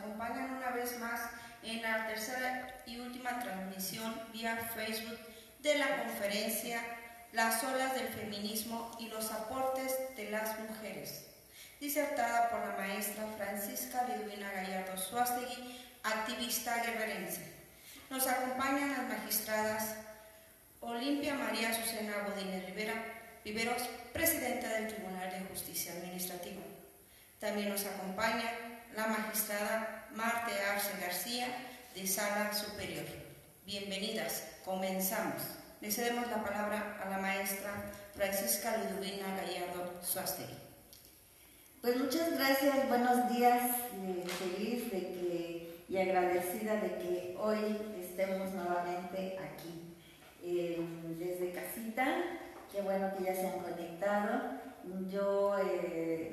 acompañan una vez más en la tercera y última transmisión vía Facebook de la conferencia Las olas del feminismo y los aportes de las mujeres, disertada por la maestra Francisca Liduvina Gallardo Suástegui, activista guerrerense. Nos acompañan las magistradas Olimpia María Azucena Godínez Riveros, presidenta del Tribunal de Justicia Administrativa. También nos acompaña la magistrada Marte Arce García, de Sala Superior. Bienvenidas, comenzamos. Le cedemos la palabra a la maestra Francisca Liduvina Gallardo Suástegui. Pues muchas gracias, buenos días, feliz y agradecida de que hoy estemos nuevamente aquí. Desde casita, qué bueno que ya se han conectado. Yo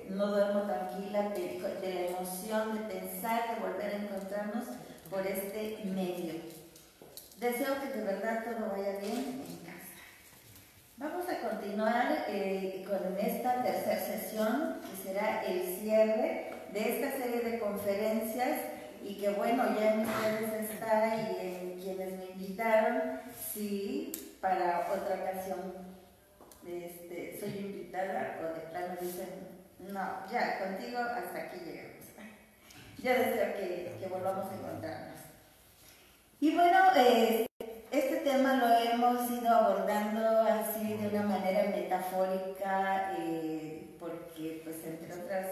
no duermo tranquila de la emoción de pensar de volver a encontrarnos por este medio. Deseo que de verdad todo vaya bien en casa. Vamos a continuar con esta tercera sesión, que será el cierre de esta serie de conferencias y que bueno, ya en ustedes está y en quienes me invitaron, sí, para otra ocasión. Soy invitada o de plano dicen, no, ya, contigo hasta aquí llegamos. Yo deseo que volvamos a encontrarnos. Y bueno, este tema lo hemos ido abordando así de una manera metafórica, porque pues entre otras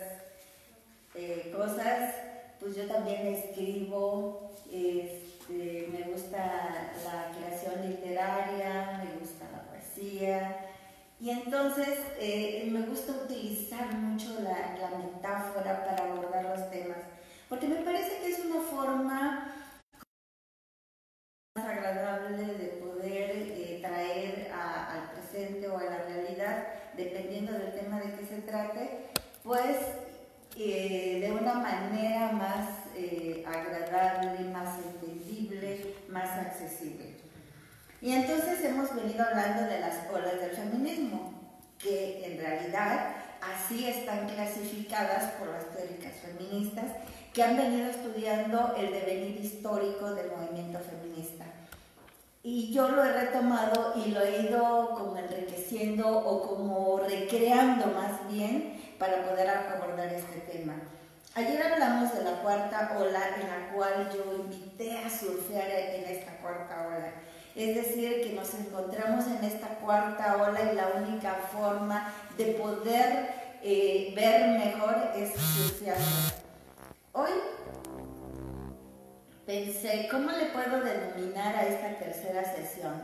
cosas, pues yo también escribo, me gusta la creación literaria, me gusta la poesía, y entonces me gusta utilizar mucho la metáfora para abordar los temas, porque me parece que es una forma más agradable de poder traer al presente o a la realidad, dependiendo del tema de que se trate, pues de una manera más agradable, más entendible, más accesible. Y entonces hemos venido hablando de las olas del feminismo, que en realidad así están clasificadas por las teóricas feministas que han venido estudiando el devenir histórico del movimiento feminista. Y yo lo he retomado y lo he ido como enriqueciendo o como recreando más bien para poder abordar este tema. Ayer hablamos de la cuarta ola, en la cual yo invité a surfear en esta cuarta ola. Es decir, que nos encontramos en esta cuarta ola y la única forma de poder ver mejor es surfeando. Hoy pensé, ¿cómo le puedo denominar a esta tercera sesión?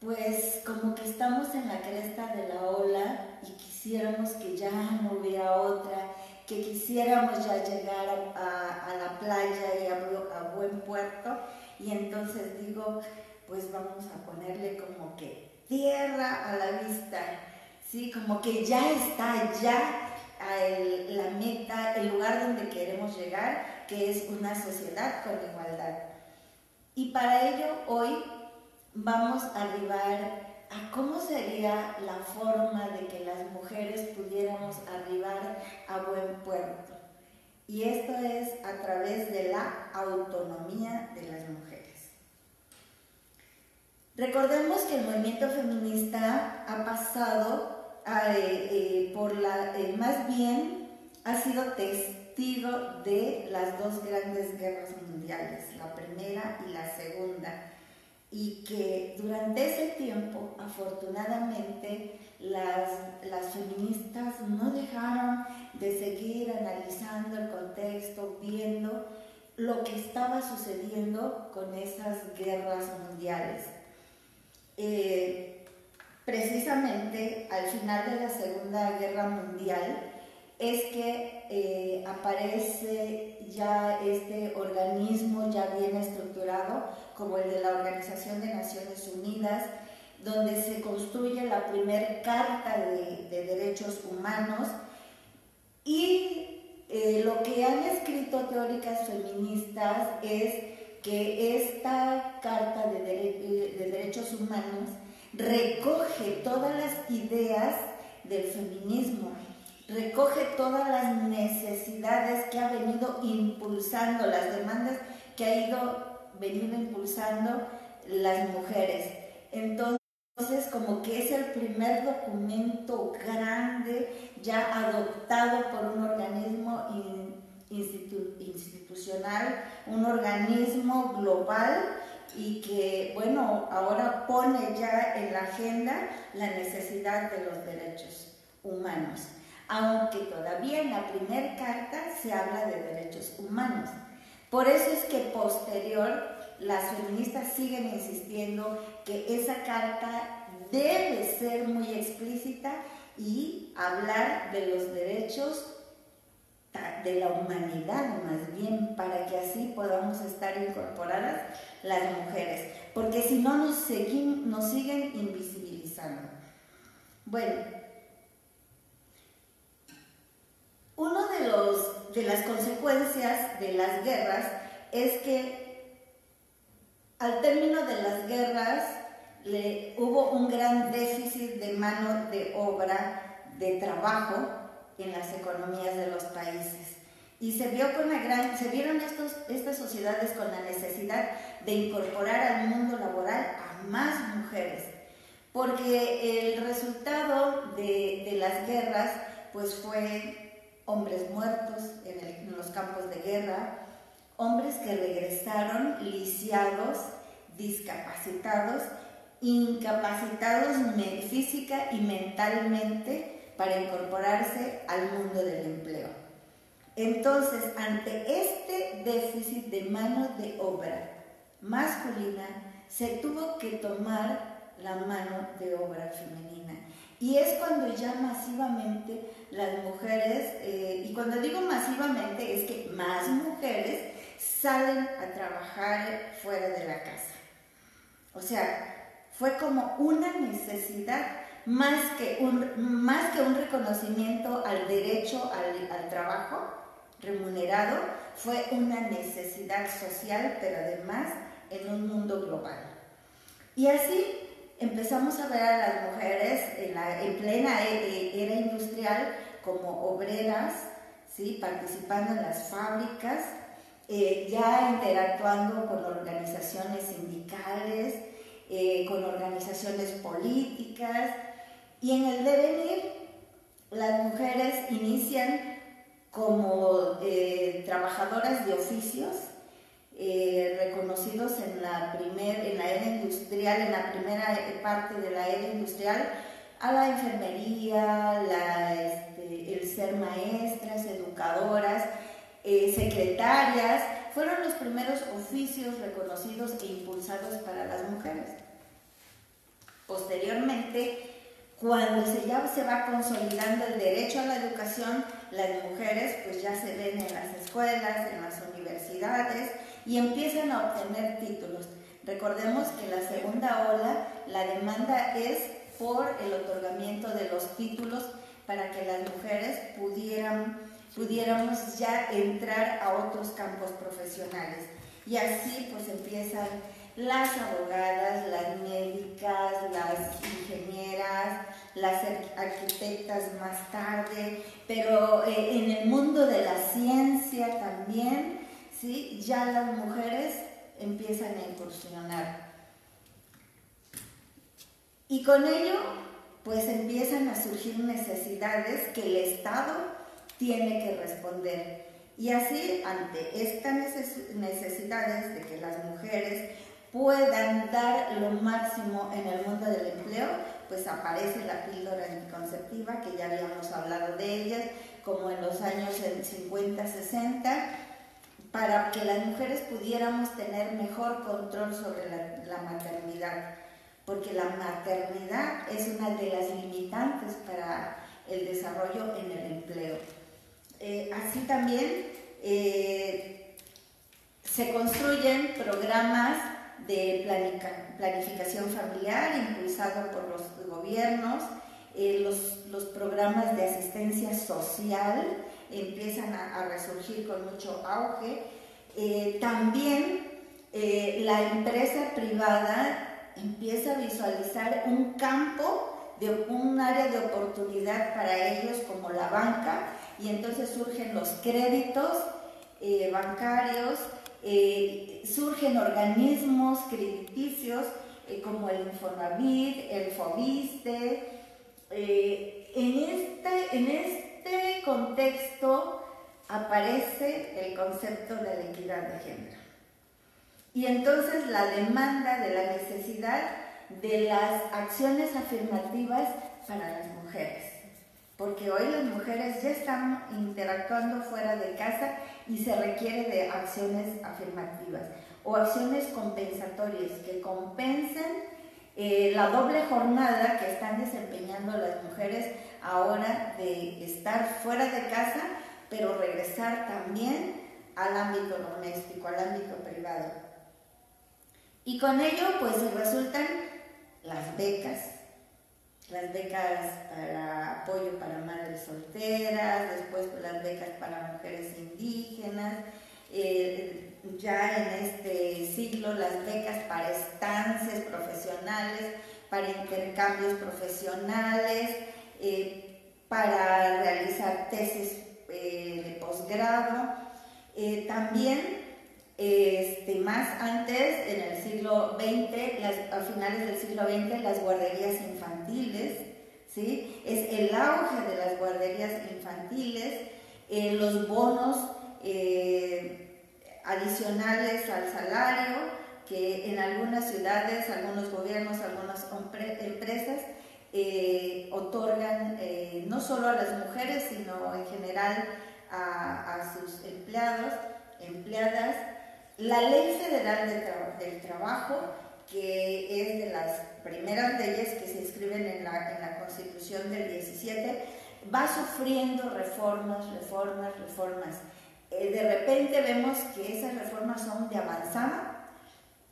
Pues como que estamos en la cresta de la ola y quisiéramos que ya no hubiera otra, que quisiéramos ya llegar a la playa y a buen puerto, y entonces digo, pues vamos a ponerle como que tierra a la vista, ¿sí? Como que ya está la meta, el lugar donde queremos llegar, que es una sociedad con igualdad. Y para ello hoy vamos a arribar a cómo sería la forma de que las mujeres pudiéramos arribar a buen puerto. Y esto es a través de la autonomía de las mujeres. Recordemos que el movimiento feminista ha pasado más bien ha sido testigo de las dos grandes guerras mundiales, la primera y la segunda, y que durante ese tiempo, afortunadamente, las feministas no dejaron de seguir analizando el contexto, viendo lo que estaba sucediendo con esas guerras mundiales. Precisamente al final de la Segunda Guerra Mundial es que aparece ya este organismo ya bien estructurado como el de la Organización de Naciones Unidas, donde se construye la primera Carta de Derechos Humanos, y lo que han escrito teóricas feministas es que esta Carta de Derechos Humanos recoge todas las ideas del feminismo, recoge todas las necesidades que ha venido impulsando, las demandas que ha venido impulsando las mujeres. Entonces, como que es el primer documento grande ya adoptado por un organismo institucional, un organismo global, y que, bueno, ahora pone ya en la agenda la necesidad de los derechos humanos, aunque todavía en la primera carta se habla de derechos humanos. Por eso es que posterior las feministas siguen insistiendo que esa carta debe ser muy explícita y hablar de los derechos de la humanidad, más bien, para que así podamos estar incorporadas las mujeres, porque si no nos siguen invisibilizando. Bueno, una de las consecuencias de las guerras es que al término de las guerras hubo un gran déficit de mano de obra, de trabajo en las economías de los países. Y se vieron estas sociedades con la necesidad de incorporar al mundo laboral a más mujeres, porque el resultado de las guerras pues fue hombres muertos en los campos de guerra, hombres que regresaron lisiados, discapacitados, incapacitados física y mentalmente para incorporarse al mundo del empleo. Entonces, ante este déficit de mano de obra masculina, se tuvo que tomar la mano de obra femenina. Y es cuando ya masivamente las mujeres, y cuando digo masivamente es que más mujeres salen a trabajar fuera de la casa. O sea, fue como una necesidad más que un reconocimiento al derecho al trabajo remunerado, fue una necesidad social, pero además en un mundo global. Y así empezamos a ver a las mujeres en plena era industrial como obreras, ¿sí? Participando en las fábricas, ya interactuando con organizaciones sindicales, con organizaciones políticas, y en el devenir las mujeres inician como trabajadoras de oficios reconocidos en la era industrial, en la primera parte de la era industrial, a la enfermería, el ser maestras, educadoras, secretarias, fueron los primeros oficios reconocidos e impulsados para las mujeres. Posteriormente, cuando ya se va consolidando el derecho a la educación, las mujeres pues ya se ven en las escuelas, en las universidades y empiezan a obtener títulos. Recordemos que en la segunda ola la demanda es por el otorgamiento de los títulos para que las mujeres pudiéramos ya entrar a otros campos profesionales. Y así pues empiezan las abogadas, las médicas, las ingenieras, las arquitectas más tarde, pero en el mundo de la ciencia también, ¿sí? Ya las mujeres empiezan a incursionar. Y con ello, pues empiezan a surgir necesidades que el Estado tiene que responder. Y así, ante estas necesidades de que las mujeres puedan dar lo máximo en el mundo del empleo, pues aparece la píldora anticonceptiva, que ya habíamos hablado de ella, como en los años 50, 60, para que las mujeres pudiéramos tener mejor control sobre la maternidad, porque la maternidad es una de las limitantes para el desarrollo en el empleo. Así también se construyen programas de planificación familiar impulsados por los gobiernos, los programas de asistencia social empiezan a resurgir con mucho auge. También la empresa privada empieza a visualizar un campo de un área de oportunidad para ellos como la banca, y entonces surgen los créditos bancarios, surgen organismos crediticios como el Infonavit, el Fobiste. En este contexto aparece el concepto de la equidad de género. Y entonces la demanda de la necesidad de las acciones afirmativas para las mujeres. Porque hoy las mujeres ya están interactuando fuera de casa y se requiere de acciones afirmativas o acciones compensatorias que compensen la doble jornada que están desempeñando las mujeres ahora de estar fuera de casa, pero regresar también al ámbito doméstico, al ámbito privado. Y con ello pues resultan las becas para apoyo para madres solteras, después las becas para mujeres indígenas, ya en este siglo las becas para estancias profesionales, para intercambios profesionales, para realizar tesis de posgrado. También más antes, en el siglo XX, a finales del siglo XX, las guarderías infantiles, ¿sí? Es el auge de las guarderías infantiles, los bonos adicionales al salario, que en algunas ciudades, algunos gobiernos, algunas empresas otorgan no solo a las mujeres, sino en general a sus empleados, empleadas. La Ley Federal del Trabajo, que es de las primeras leyes que se inscriben en la Constitución del 17, va sufriendo reformas. De repente vemos que esas reformas son de avanzada,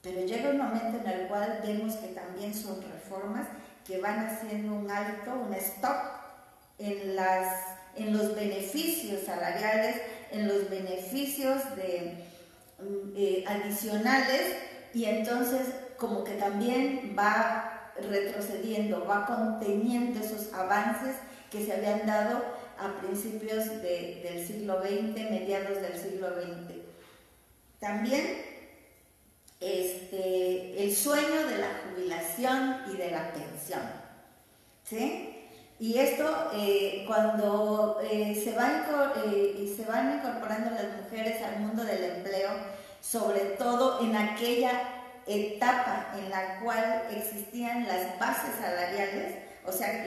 pero llega un momento en el cual vemos que también son reformas que van haciendo un alto, un stop en los beneficios salariales, en los beneficios adicionales, y entonces como que también va retrocediendo, va conteniendo esos avances que se habían dado a principios del siglo XX, mediados del siglo XX. También el sueño de la jubilación y de la pensión, ¿sí? Y esto cuando se van incorporando las mujeres al mundo del empleo, sobre todo en aquella etapa en la cual existían las bases salariales, o sea,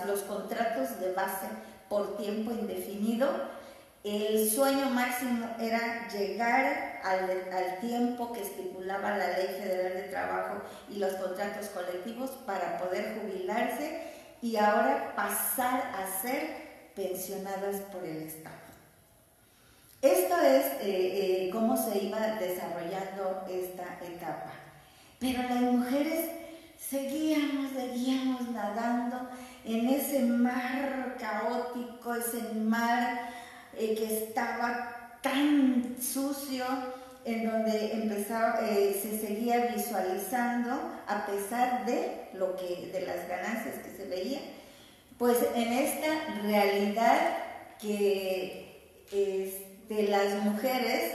los contratos de base por tiempo indefinido, el sueño máximo era llegar al tiempo que estipulaba la Ley Federal de Trabajo y los contratos colectivos para poder jubilarse y ahora pasar a ser pensionadas por el Estado. Esto es cómo se iba desarrollando esta etapa. Pero las mujeres seguíamos nadando en ese mar caótico, ese mar que estaba tan sucio, en donde se seguía visualizando, a pesar de las ganancias que se veían, pues en esta realidad que de las mujeres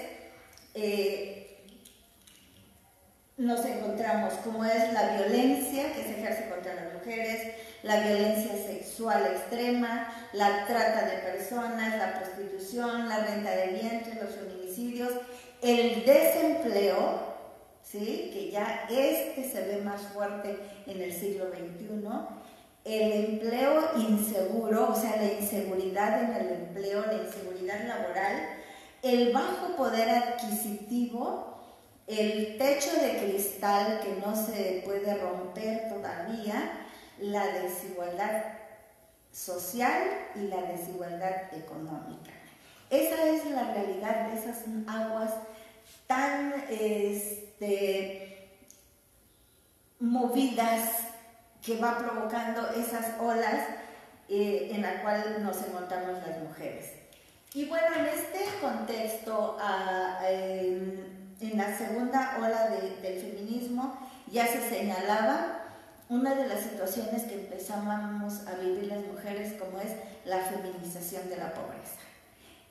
nos encontramos, como es la violencia que se ejerce contra las mujeres, la violencia sexual extrema, la trata de personas, la prostitución, la renta de vientre, los feminicidios, el desempleo, ¿sí? Que ya se ve más fuerte en el siglo XXI, el empleo inseguro, o sea, la inseguridad en el empleo, la inseguridad laboral, el bajo poder adquisitivo, el techo de cristal que no se puede romper todavía, la desigualdad social y la desigualdad económica. Esa es la realidad de esas aguas tan movidas que va provocando esas olas en la cual nos encontramos las mujeres. Y bueno, en este contexto, en la segunda ola del feminismo, ya se señalaba una de las situaciones que empezamos a vivir las mujeres, como es la feminización de la pobreza.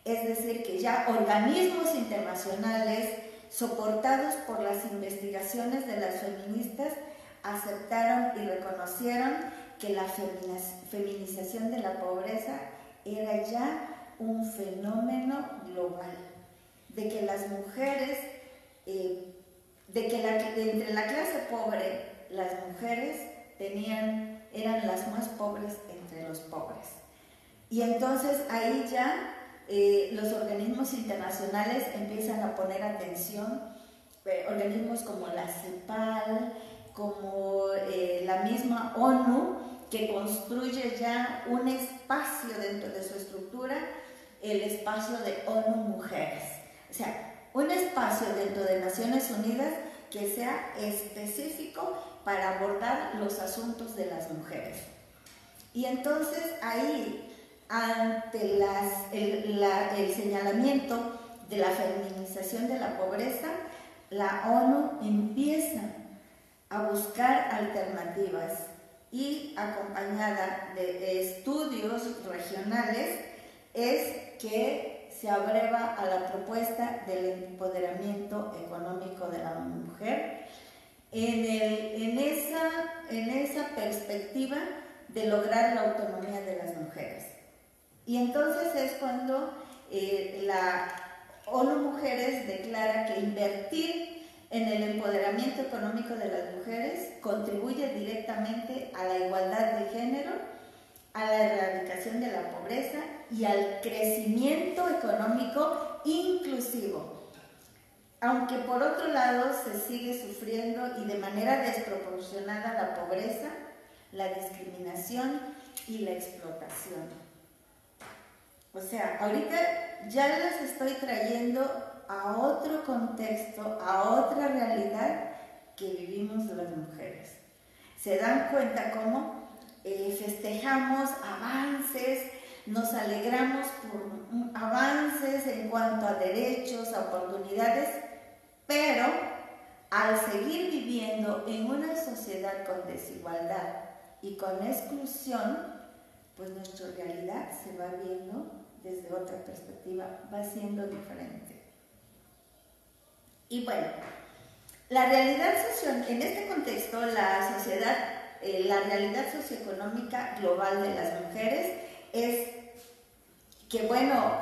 Es decir, que ya organismos internacionales soportados por las investigaciones de las feministas aceptaron y reconocieron que la feminización de la pobreza era ya un fenómeno global, de que las mujeres, entre la clase pobre, las mujeres eran las más pobres entre los pobres. Y entonces ahí ya los organismos internacionales empiezan a poner atención, organismos como la CEPAL, como la misma ONU, que construye ya un espacio dentro de su estructura, el espacio de ONU Mujeres. O sea, un espacio dentro de Naciones Unidas que sea específico para abordar los asuntos de las mujeres. Y entonces ahí, ante el señalamiento de la feminización de la pobreza, la ONU empieza a buscar alternativas y, acompañada de estudios regionales, es que se abreva a la propuesta del empoderamiento económico de la mujer en esa perspectiva de lograr la autonomía de las mujeres. Y entonces es cuando la ONU Mujeres declara que invertir en el empoderamiento económico de las mujeres contribuye directamente a la igualdad de género, a la erradicación de la pobreza y al crecimiento económico inclusivo. Aunque por otro lado se sigue sufriendo y de manera desproporcionada la pobreza, la discriminación y la explotación. O sea, ahorita ya las estoy trayendo a otro contexto, a otra realidad que vivimos las mujeres. Se dan cuenta cómo festejamos avances, nos alegramos por avances en cuanto a derechos, a oportunidades, pero al seguir viviendo en una sociedad con desigualdad y con exclusión, pues nuestra realidad se va viendo desde otra perspectiva, va siendo diferente. Y bueno, la realidad en este contexto, la realidad socioeconómica global de las mujeres es que, bueno,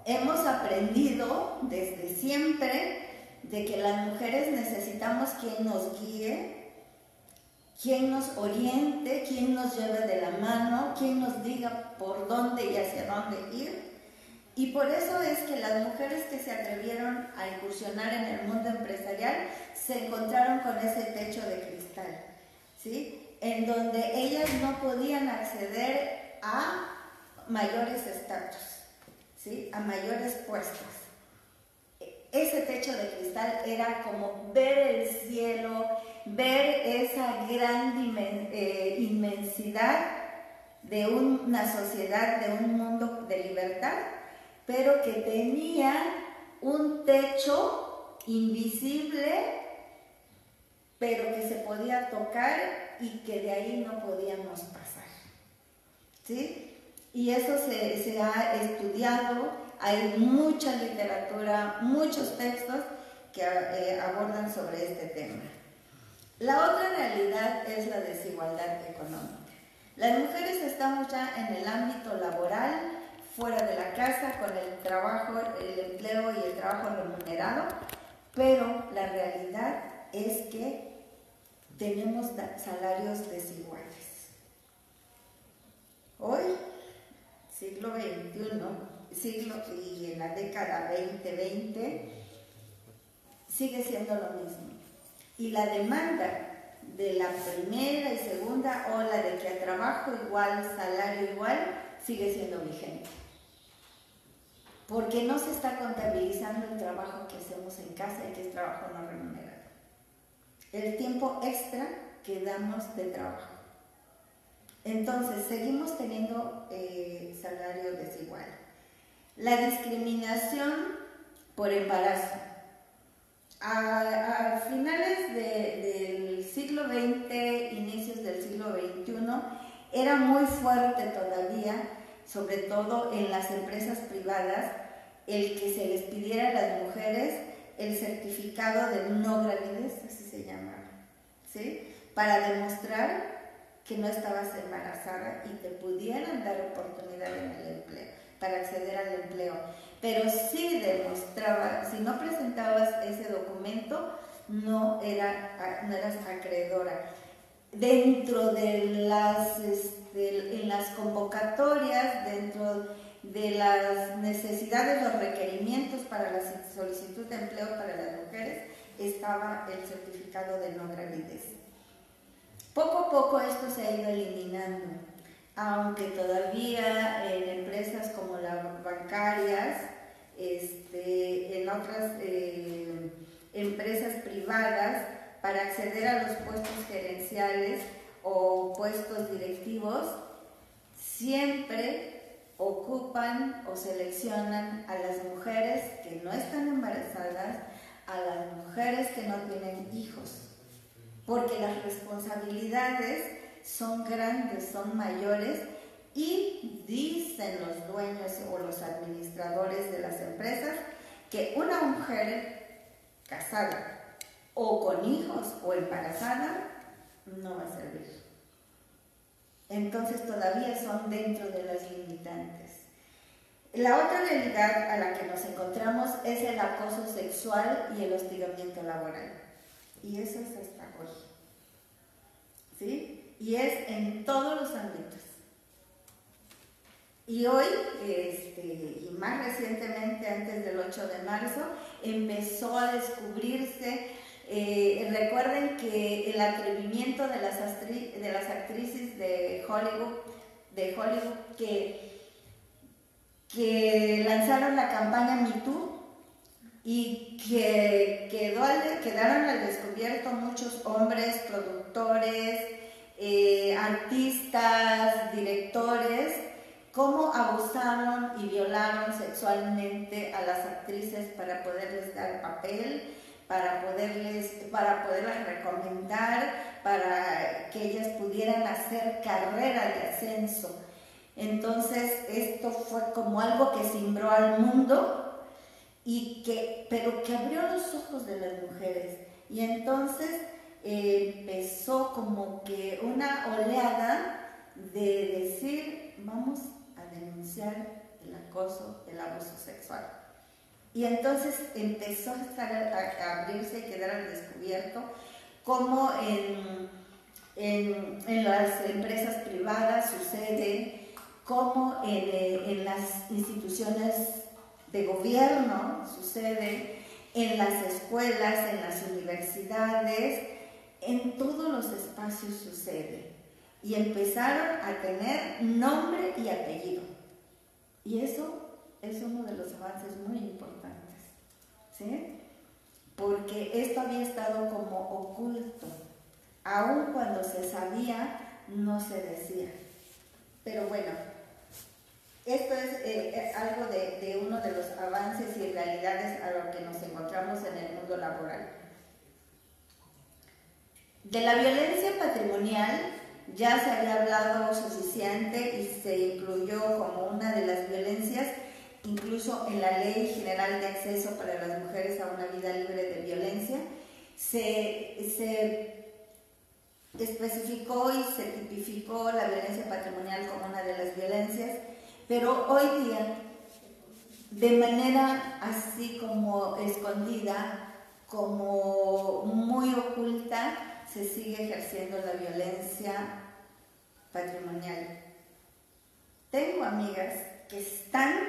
hemos aprendido desde siempre de que las mujeres necesitamos quien nos guíe, quien nos oriente, quien nos lleve de la mano, quien nos diga por dónde y hacia dónde ir. Y por eso es que las mujeres que se atrevieron a incursionar en el mundo empresarial se encontraron con ese techo de cristal, ¿sí? En donde ellas no podían acceder a mayores estatus, ¿sí? A mayores puestos. Ese techo de cristal era como ver el cielo, ver esa gran inmensidad de una sociedad, de un mundo de libertad, pero que tenía un techo invisible, pero que se podía tocar y que de ahí no podíamos pasar, ¿sí? Y eso se ha estudiado, hay mucha literatura, muchos textos que abordan sobre este tema. La otra realidad es la desigualdad económica. Las mujeres estamos ya en el ámbito laboral, fuera de la casa, con el trabajo, el empleo y el trabajo remunerado, pero la realidad es que tenemos salarios desiguales. Hoy, siglo XXI, y en la década 2020, sigue siendo lo mismo. Y la demanda de la primera y segunda ola de que a trabajo igual, salario igual, sigue siendo vigente. Porque no se está contabilizando el trabajo que hacemos en casa y que es trabajo no remunerado. El tiempo extra que damos de trabajo. Entonces, seguimos teniendo salario desigual. La discriminación por embarazo. A finales del siglo XX, inicios del siglo XXI, era muy fuerte todavía, sobre todo en las empresas privadas, el que se les pidiera a las mujeres el certificado de no gravidez, así se llama, ¿sí? Para demostrar que no estabas embarazada y te pudieran dar oportunidad en el empleo, para acceder al empleo. Pero sí demostraba, si no presentabas ese documento, no eras acreedora. Dentro de en las convocatorias, dentro de las necesidades, los requerimientos para la solicitud de empleo para las mujeres, estaba el certificado de no gravidez. Poco a poco esto se ha ido eliminando, aunque todavía en empresas como las bancarias, en otras empresas privadas, para acceder a los puestos gerenciales o puestos directivos, siempre ocupan o seleccionan a las mujeres que no están embarazadas, a las mujeres que no tienen hijos, porque las responsabilidades son grandes, son mayores, y dicen los dueños o los administradores de las empresas que una mujer casada o con hijos o embarazada no va a servir. Entonces todavía son dentro de las limitantes. La otra realidad a la que nos encontramos es el acoso sexual y el hostigamiento laboral. Y eso es hasta hoy. ¿Sí? Y es en todos los ámbitos. Y hoy, y más recientemente, antes del 8 de marzo, empezó a descubrirse, recuerden que el atrevimiento de las actrices de Hollywood que lanzaron la campaña Me Too, y que quedaron al descubierto muchos hombres, productores, artistas, directores, cómo abusaron y violaron sexualmente a las actrices para poderles dar papel, para poderlas recomendar, para que ellas pudieran hacer carrera de ascenso. Entonces esto fue como algo que cimbró al mundo, pero que abrió los ojos de las mujeres, y entonces empezó como que una oleada de decir, vamos a denunciar el acoso, el abuso sexual. Y entonces empezó a abrirse y quedar al descubierto cómo en las empresas privadas sucede, cómo en las instituciones de gobierno sucede, en las escuelas, en las universidades, en todos los espacios sucede. Y empezaron a tener nombre y apellido. Y eso es uno de los avances muy importantes, ¿sí? Porque esto había estado como oculto. Aun cuando se sabía, no se decía. Pero bueno, esto es algo de uno de los avances y realidades a lo que nos encontramos en el mundo laboral. De la violencia patrimonial ya se había hablado suficiente y se incluyó como una de las violencias, incluso en la Ley General de Acceso para las Mujeres a una Vida Libre de Violencia. Se especificó y se tipificó la violencia patrimonial como una de las violencias, pero hoy día, de manera así como escondida, como muy oculta, se sigue ejerciendo la violencia patrimonial. Tengo amigas que están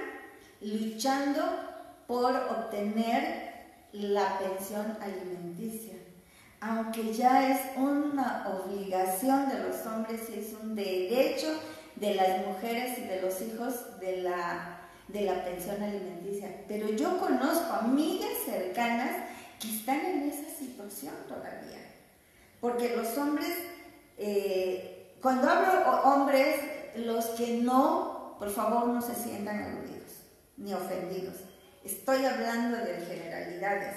luchando por obtener la pensión alimenticia, aunque ya es una obligación de los hombres y es un derecho de las mujeres y de los hijos de la pensión alimenticia. Pero yo conozco amigas cercanas que están en esa situación todavía. Porque los hombres, cuando hablo hombres, los que no, por favor no se sientan aludidos ni ofendidos. Estoy hablando de generalidades.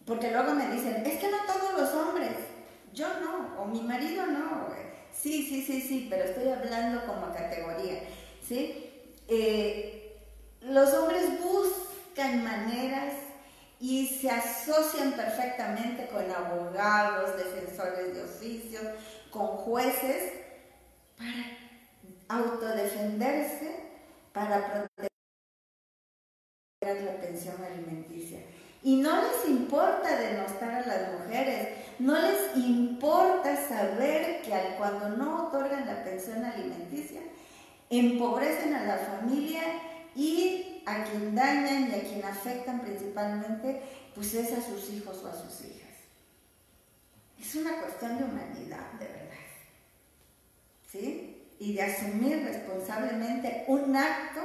porque luego me dicen, es que no todos los hombres, yo no, o mi marido no, sí, pero estoy hablando como categoría, ¿sí? Los hombres buscan maneras y se asocian perfectamente con abogados, defensores de oficio, con jueces, para autodefenderse, para proteger la pensión alimenticia. Y no les importa denostar a las mujeres, no les importa saber que cuando no otorgan la pensión alimenticia, empobrecen a la familia y a quien dañan y a quien afectan principalmente, pues es a sus hijos o a sus hijas. Es una cuestión de humanidad, de verdad, ¿sí? Y de asumir responsablemente un acto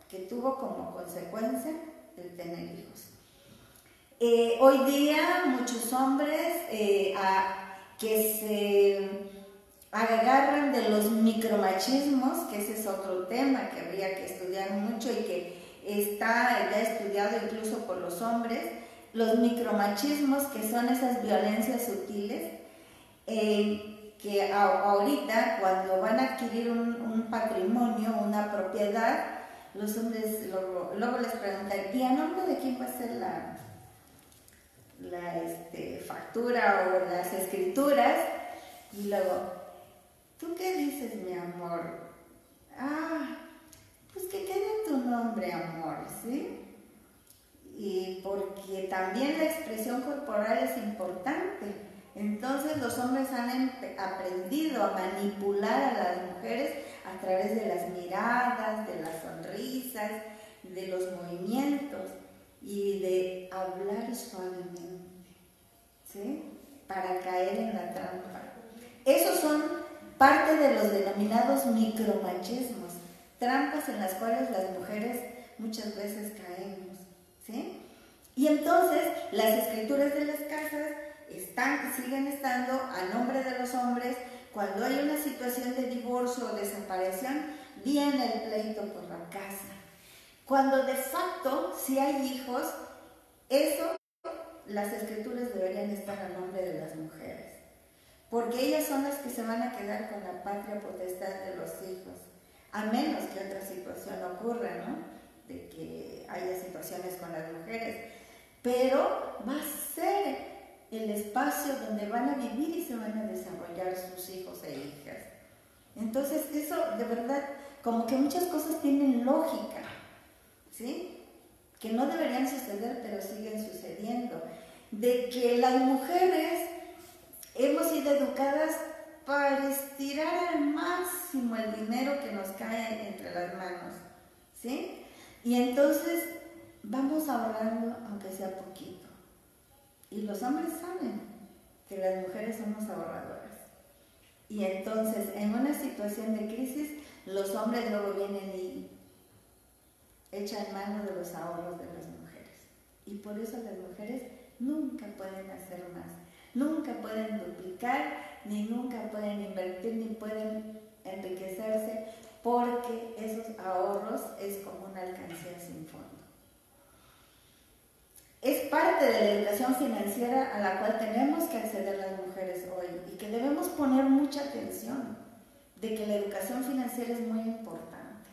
que tuvo como consecuencia el tener hijos. Hoy día muchos hombres que se agarran de los micromachismos, que ese es otro tema que habría que estudiar mucho y que está ya estudiado incluso por los hombres, los micromachismos, que son esas violencias sutiles, que ahorita cuando van a adquirir un patrimonio, una propiedad, los hombres luego les preguntan, ¿y a nombre de quién va a ser la factura o las escrituras? Y luego, ¿tú qué dices, mi amor? Pues que quede tu nombre, amor, ¿sí? Y porque también la expresión corporal es importante. Entonces los hombres han aprendido a manipular a las mujeres a través de las miradas, de las sonrisas, de los movimientos y de hablar suavemente, ¿sí? Para caer en la trampa. Esos son parte de los denominados micromachismos, trampas en las cuales las mujeres muchas veces caemos, ¿sí? Y entonces las escrituras de las casas siguen estando a nombre de los hombres. Cuando hay una situación de divorcio o desaparición, viene el pleito por la casa. Cuando de facto, si hay hijos, las escrituras deberían estar a nombre de las mujeres, porque ellas son las que se van a quedar con la patria potestad de los hijos, a menos que otra situación ocurra, ¿no? De que haya situaciones con las mujeres, pero va a ser el espacio donde van a vivir y se van a desarrollar sus hijos e hijas. Entonces eso de verdad, como que muchas cosas tienen lógica, ¿sí? Que no deberían suceder, pero siguen sucediendo. De que las mujeres hemos sido educadas para estirar al máximo el dinero que nos cae entre las manos, ¿sí? Y entonces vamos ahorrando, aunque sea poquito. Y los hombres saben que las mujeres somos ahorradoras. Y entonces, en una situación de crisis, los hombres luego vienen y echan mano de los ahorros de las mujeres. Y por eso las mujeres nunca pueden hacer más. Nunca pueden duplicar, ni nunca pueden invertir, ni pueden enriquecerse, porque esos ahorros es como una alcancía sin fondo. Es parte de la educación financiera a la cual tenemos que acceder las mujeres hoy y que debemos poner mucha atención, de que la educación financiera es muy importante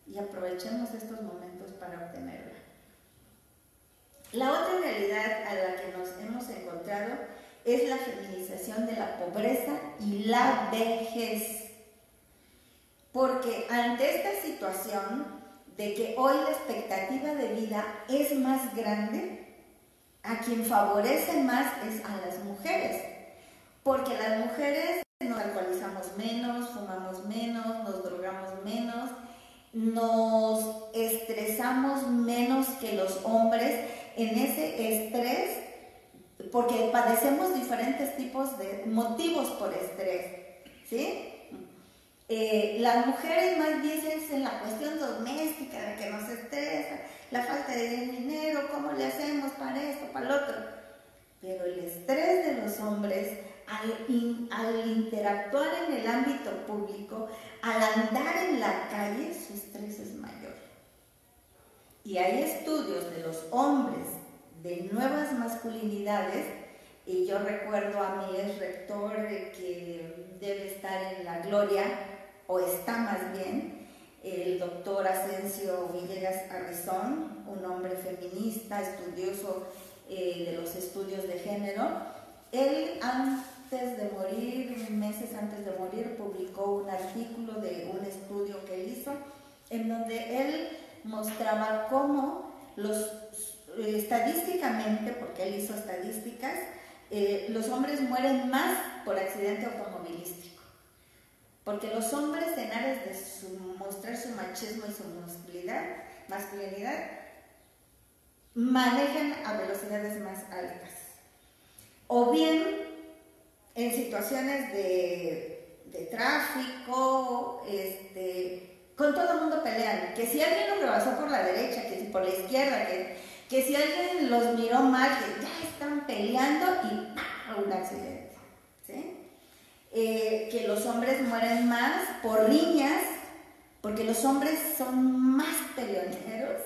y aprovechemos estos momentos para obtenerla. La otra realidad a la que nos hemos encontrado es la feminización de la pobreza y la vejez. Porque ante esta situación de que hoy la expectativa de vida es más grande, a quien favorece más es a las mujeres. Porque las mujeres nos alcoholizamos menos, fumamos menos, nos drogamos menos, nos estresamos menos que los hombres en ese estrés, porque padecemos diferentes tipos de motivos por estrés, ¿sí? Las mujeres más bien es en la cuestión doméstica, de que nos estresa, la falta de dinero, cómo le hacemos para esto, para lo otro. Pero el estrés de los hombres al interactuar en el ámbito público, al andar en la calle, su estrés es mayor. Y hay estudios de los hombres de nuevas masculinidades. Y yo recuerdo a mi ex rector que debe estar en la gloria, o está más bien, el doctor Asensio Villegas Arrizón, un hombre feminista, estudioso de los estudios de género. Él antes de morir, meses antes de morir, publicó un artículo de un estudio que él hizo, en donde él mostraba cómo estadísticamente, porque él hizo estadísticas, los hombres mueren más por accidente automovilístico, porque los hombres, en aras de mostrar su machismo y su masculinidad, manejan a velocidades más altas, o bien en situaciones de tráfico, con todo el mundo pelean, que si alguien los rebasó por la derecha, que si por la izquierda, que si alguien los miró mal, que ya están peleando y ¡pam! Un accidente, ¿sí? Que los hombres mueren más por riñas, porque los hombres son más peleoneros,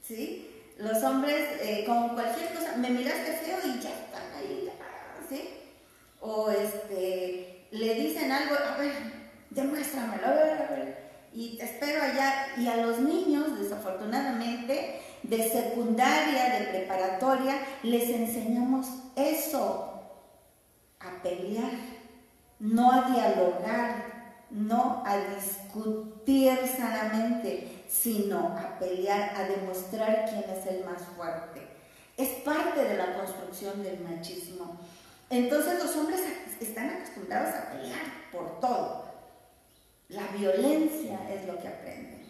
¿sí? Los hombres con cualquier cosa, me miraste feo y ya están ahí, ¿sí? O le dicen algo, a ver, demuéstramelo, a ver, y te espero allá. Y a los niños, desafortunadamente, de secundaria, de preparatoria, les enseñamos eso, a pelear, no a dialogar, no a discutir sanamente, sino a pelear, a demostrar quién es el más fuerte. Es parte de la construcción del machismo. Entonces los hombres están acostumbrados a pelear por todo. La violencia es lo que aprenden.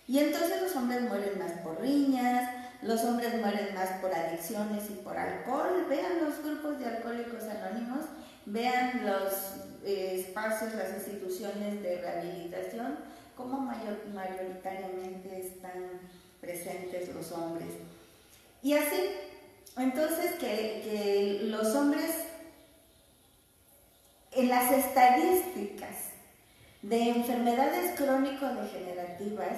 Y entonces los hombres mueren más por riñas, los hombres mueren más por adicciones y por alcohol. Vean los grupos de alcohólicos anónimos, vean los espacios, las instituciones de rehabilitación, cómo mayoritariamente están presentes los hombres. Y así, entonces que los hombres, en las estadísticas de enfermedades crónico-degenerativas,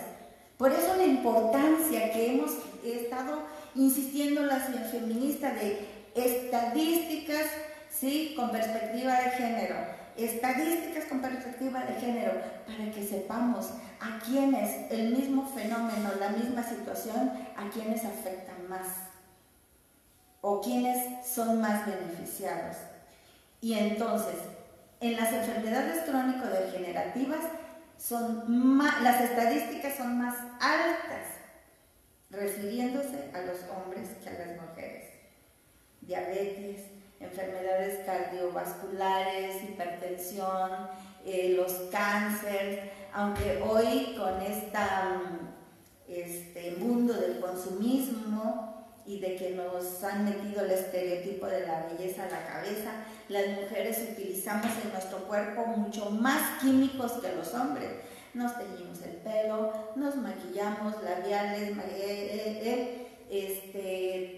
por eso la importancia que hemos estado insistiendo las feministas de estadísticas, ¿sí?, con perspectiva de género, estadísticas con perspectiva de género, para que sepamos a quiénes el mismo fenómeno, la misma situación, a quiénes afectan más o quiénes son más beneficiados. Y entonces, en las enfermedades crónico-degenerativas, las estadísticas son más altas, refiriéndose a los hombres que a las mujeres. Diabetes, enfermedades cardiovasculares, hipertensión, los cánceres, aunque hoy con este mundo del consumismo y de que nos han metido el estereotipo de la belleza a la cabeza, las mujeres utilizamos en nuestro cuerpo mucho más químicos que los hombres. Nos teñimos el pelo, nos maquillamos, labiales,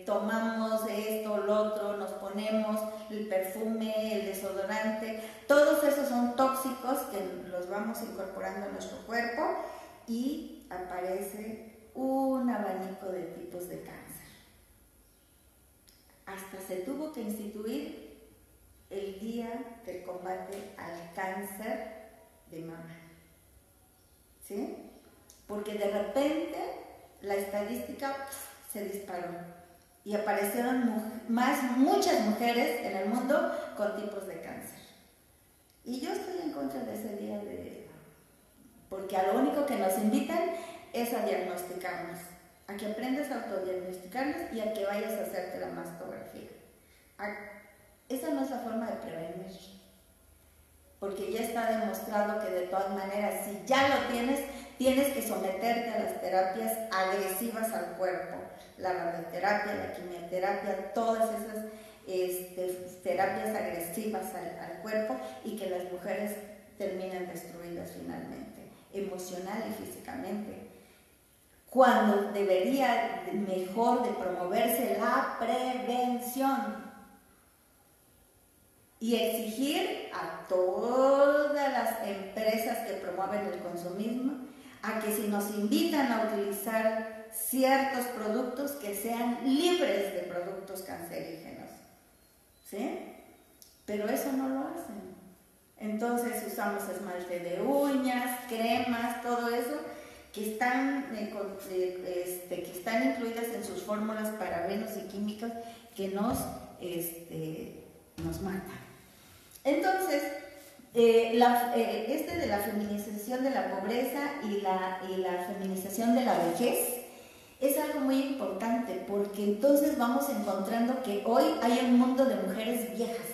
tomamos esto, lo otro, nos ponemos el perfume, el desodorante. Todos esos son tóxicos que los vamos incorporando a nuestro cuerpo y aparece un abanico de tipos de cáncer. Hasta se tuvo que instituir el Día del Combate al Cáncer de Mama, ¿sí? Porque de repente la estadística se disparó y aparecieron muchas mujeres en el mundo con tipos de cáncer. Y yo estoy en contra de ese día, porque a lo único que nos invitan es a diagnosticarnos, a que aprendas a autodiagnosticarnos y a que vayas a hacerte la mastografía. Esa no es la forma de prevenir, porque ya está demostrado que de todas maneras, si ya lo tienes, tienes que someterte a las terapias agresivas al cuerpo, la radioterapia, la quimioterapia, todas esas terapias agresivas al cuerpo, y que las mujeres terminan destruidas finalmente, emocional y físicamente, cuando debería mejor de promoverse la prevención y exigir a todas las empresas que promueven el consumismo a que si nos invitan a utilizar ciertos productos que sean libres de productos cancerígenos, ¿sí? Pero eso no lo hacen. Entonces usamos esmalte de uñas, cremas, todo eso que están incluidas en sus fórmulas parabenos y químicos que nos matan. Entonces, de la feminización de la pobreza y la feminización de la vejez es algo muy importante, porque entonces vamos encontrando que hoy hay un mundo de mujeres viejas,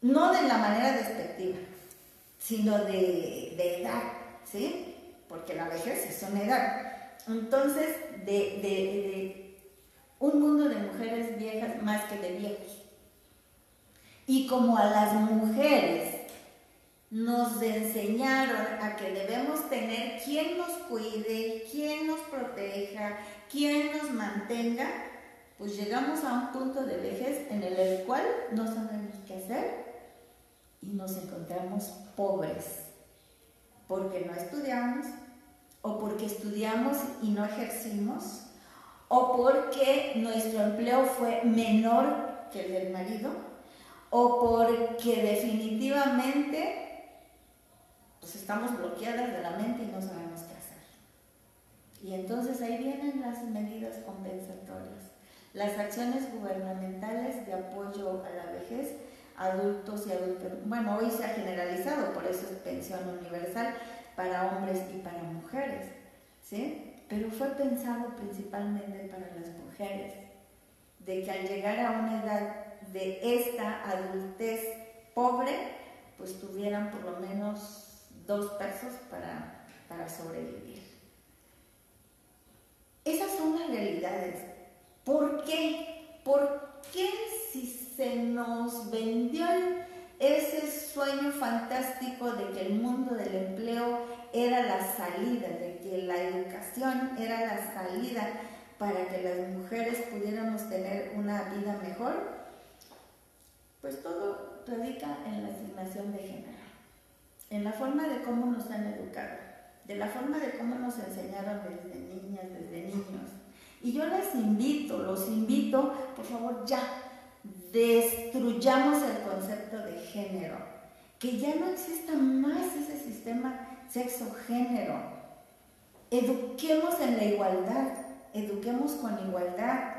no de la manera despectiva, sino de edad, ¿sí? Porque la vejez es una edad. Entonces, de un mundo de mujeres viejas más que de viejos. Y como a las mujeres nos enseñaron a que debemos tener quien nos cuide, quien nos proteja, quien nos mantenga, pues llegamos a un punto de vejez en el cual no sabemos qué hacer y nos encontramos pobres, porque no estudiamos, o porque estudiamos y no ejercimos, o porque nuestro empleo fue menor que el del marido, o porque definitivamente pues estamos bloqueadas de la mente y no sabemos qué hacer. Y entonces ahí vienen las medidas compensatorias, las acciones gubernamentales de apoyo a la vejez, adultos y adultos. Bueno, hoy se ha generalizado, por eso es pensión universal para hombres y para mujeres, ¿sí? Pero fue pensado principalmente para las mujeres, de que al llegar a una edad de esta adultez pobre, pues tuvieran por lo menos 2 pesos para sobrevivir. Esas son las realidades. ¿Por qué? ¿Por qué si se nos vendió ese sueño fantástico de que el mundo del empleo era la salida, de que la educación era la salida para que las mujeres pudiéramos tener una vida mejor? Pues todo radica en la asignación de género, en la forma de cómo nos han educado, de la forma de cómo nos enseñaron desde niñas, desde niños. Y yo los invito, por favor, ya, destruyamos el concepto de género, que ya no exista más ese sistema sexo-género. Eduquemos en la igualdad, eduquemos con igualdad,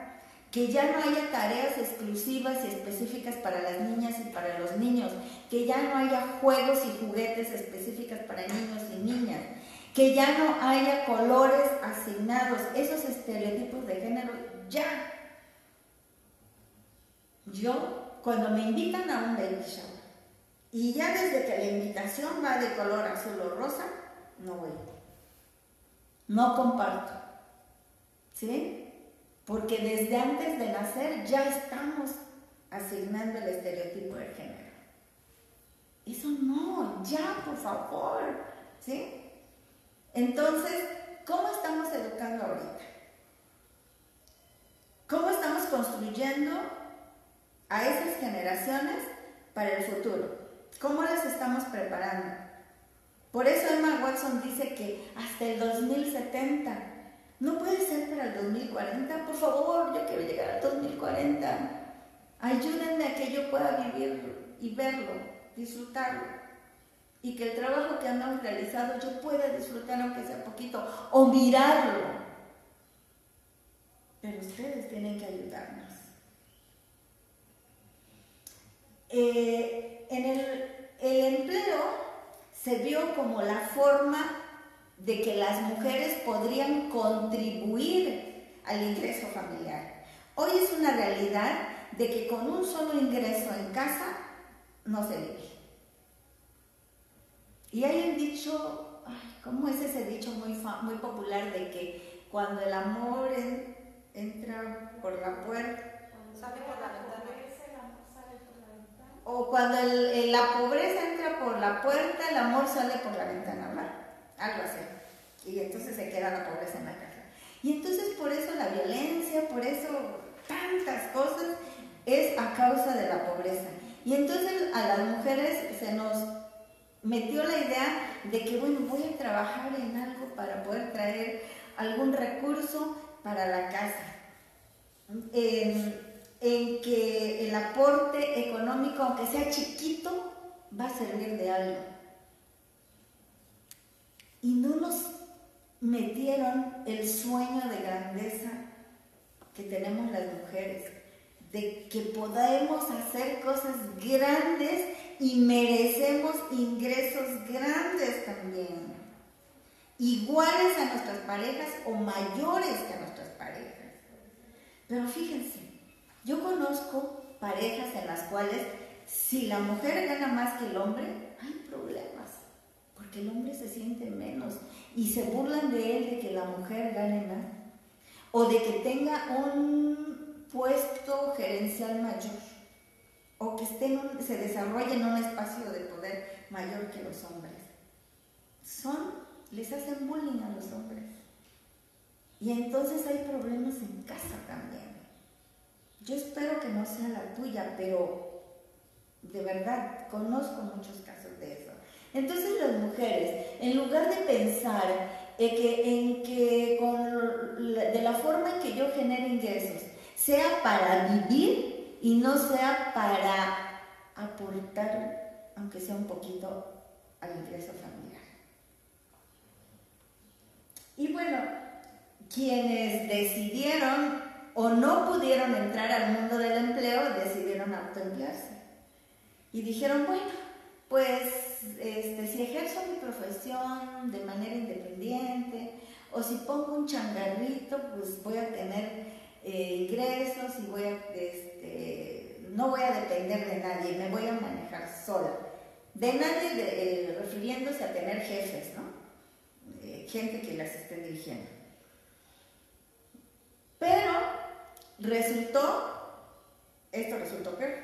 que ya no haya tareas exclusivas y específicas para las niñas y para los niños, que ya no haya juegos y juguetes específicos para niños y niñas, que ya no haya colores asignados, esos estereotipos de género, ya. Yo, cuando me invitan a un baby shower, y ya desde que la invitación va de color azul o rosa, no voy, no comparto, ¿sí? Porque desde antes de nacer ya estamos asignando el estereotipo de género. Eso no, ya, por favor, ¿sí? Entonces, ¿cómo estamos educando ahorita? ¿Cómo estamos construyendo a esas generaciones para el futuro? ¿Cómo las estamos preparando? Por eso Emma Watson dice que hasta el 2070, no puede ser para el 2040, por favor, yo quiero llegar al 2040. Ayúdenme a que yo pueda vivir y verlo, disfrutarlo. Y que el trabajo que hemos realizado yo pueda disfrutar aunque sea poquito, o mirarlo. Pero ustedes tienen que ayudarnos. El empleo se vio como la forma de que las mujeres podrían contribuir al ingreso familiar. Hoy es una realidad de que con un solo ingreso en casa no se vive. Y hay un dicho, ¿cómo es ese dicho muy popular de que cuando el amor entra por la puerta, sale por la ventana? O cuando la pobreza entra por la puerta, el amor sale por la ventana, ¿verdad? Algo así. Y entonces se queda la pobreza en la casa. Y entonces por eso la violencia, por eso tantas cosas, es a causa de la pobreza. Y entonces a las mujeres se nos metió la idea de que, bueno, voy a trabajar en algo para poder traer algún recurso para la casa, en que el aporte económico, aunque sea chiquito, va a servir de algo. Y no nos metieron el sueño de grandeza que tenemos las mujeres, de que podemos hacer cosas grandes y merecemos ingresos grandes también, iguales a nuestras parejas o mayores que a nuestras parejas. Pero fíjense, yo conozco parejas en las cuales si la mujer gana más que el hombre, hay problemas, porque el hombre se siente menos y se burlan de él de que la mujer gane más o de que tenga un puesto gerencial mayor o que se desarrolle en un espacio de poder mayor que los hombres. Les hacen bullying a los hombres. Y entonces hay problemas en casa también. Yo espero que no sea la tuya, pero de verdad conozco muchos casos de eso. Entonces las mujeres, en lugar de pensar en que de la forma en que yo genere ingresos sea para vivir y no sea para aportar, aunque sea un poquito, al ingreso familiar. Y bueno, quienes decidieron o no pudieron entrar al mundo del empleo, decidieron autoemplearse. Y dijeron, bueno, pues si ejerzo mi profesión de manera independiente, o si pongo un changarrito, pues voy a tener ingresos y no voy a depender de nadie, me voy a manejar sola. De nadie, refiriéndose a tener jefes, ¿no? Gente que las esté dirigiendo. Pero esto resultó peor,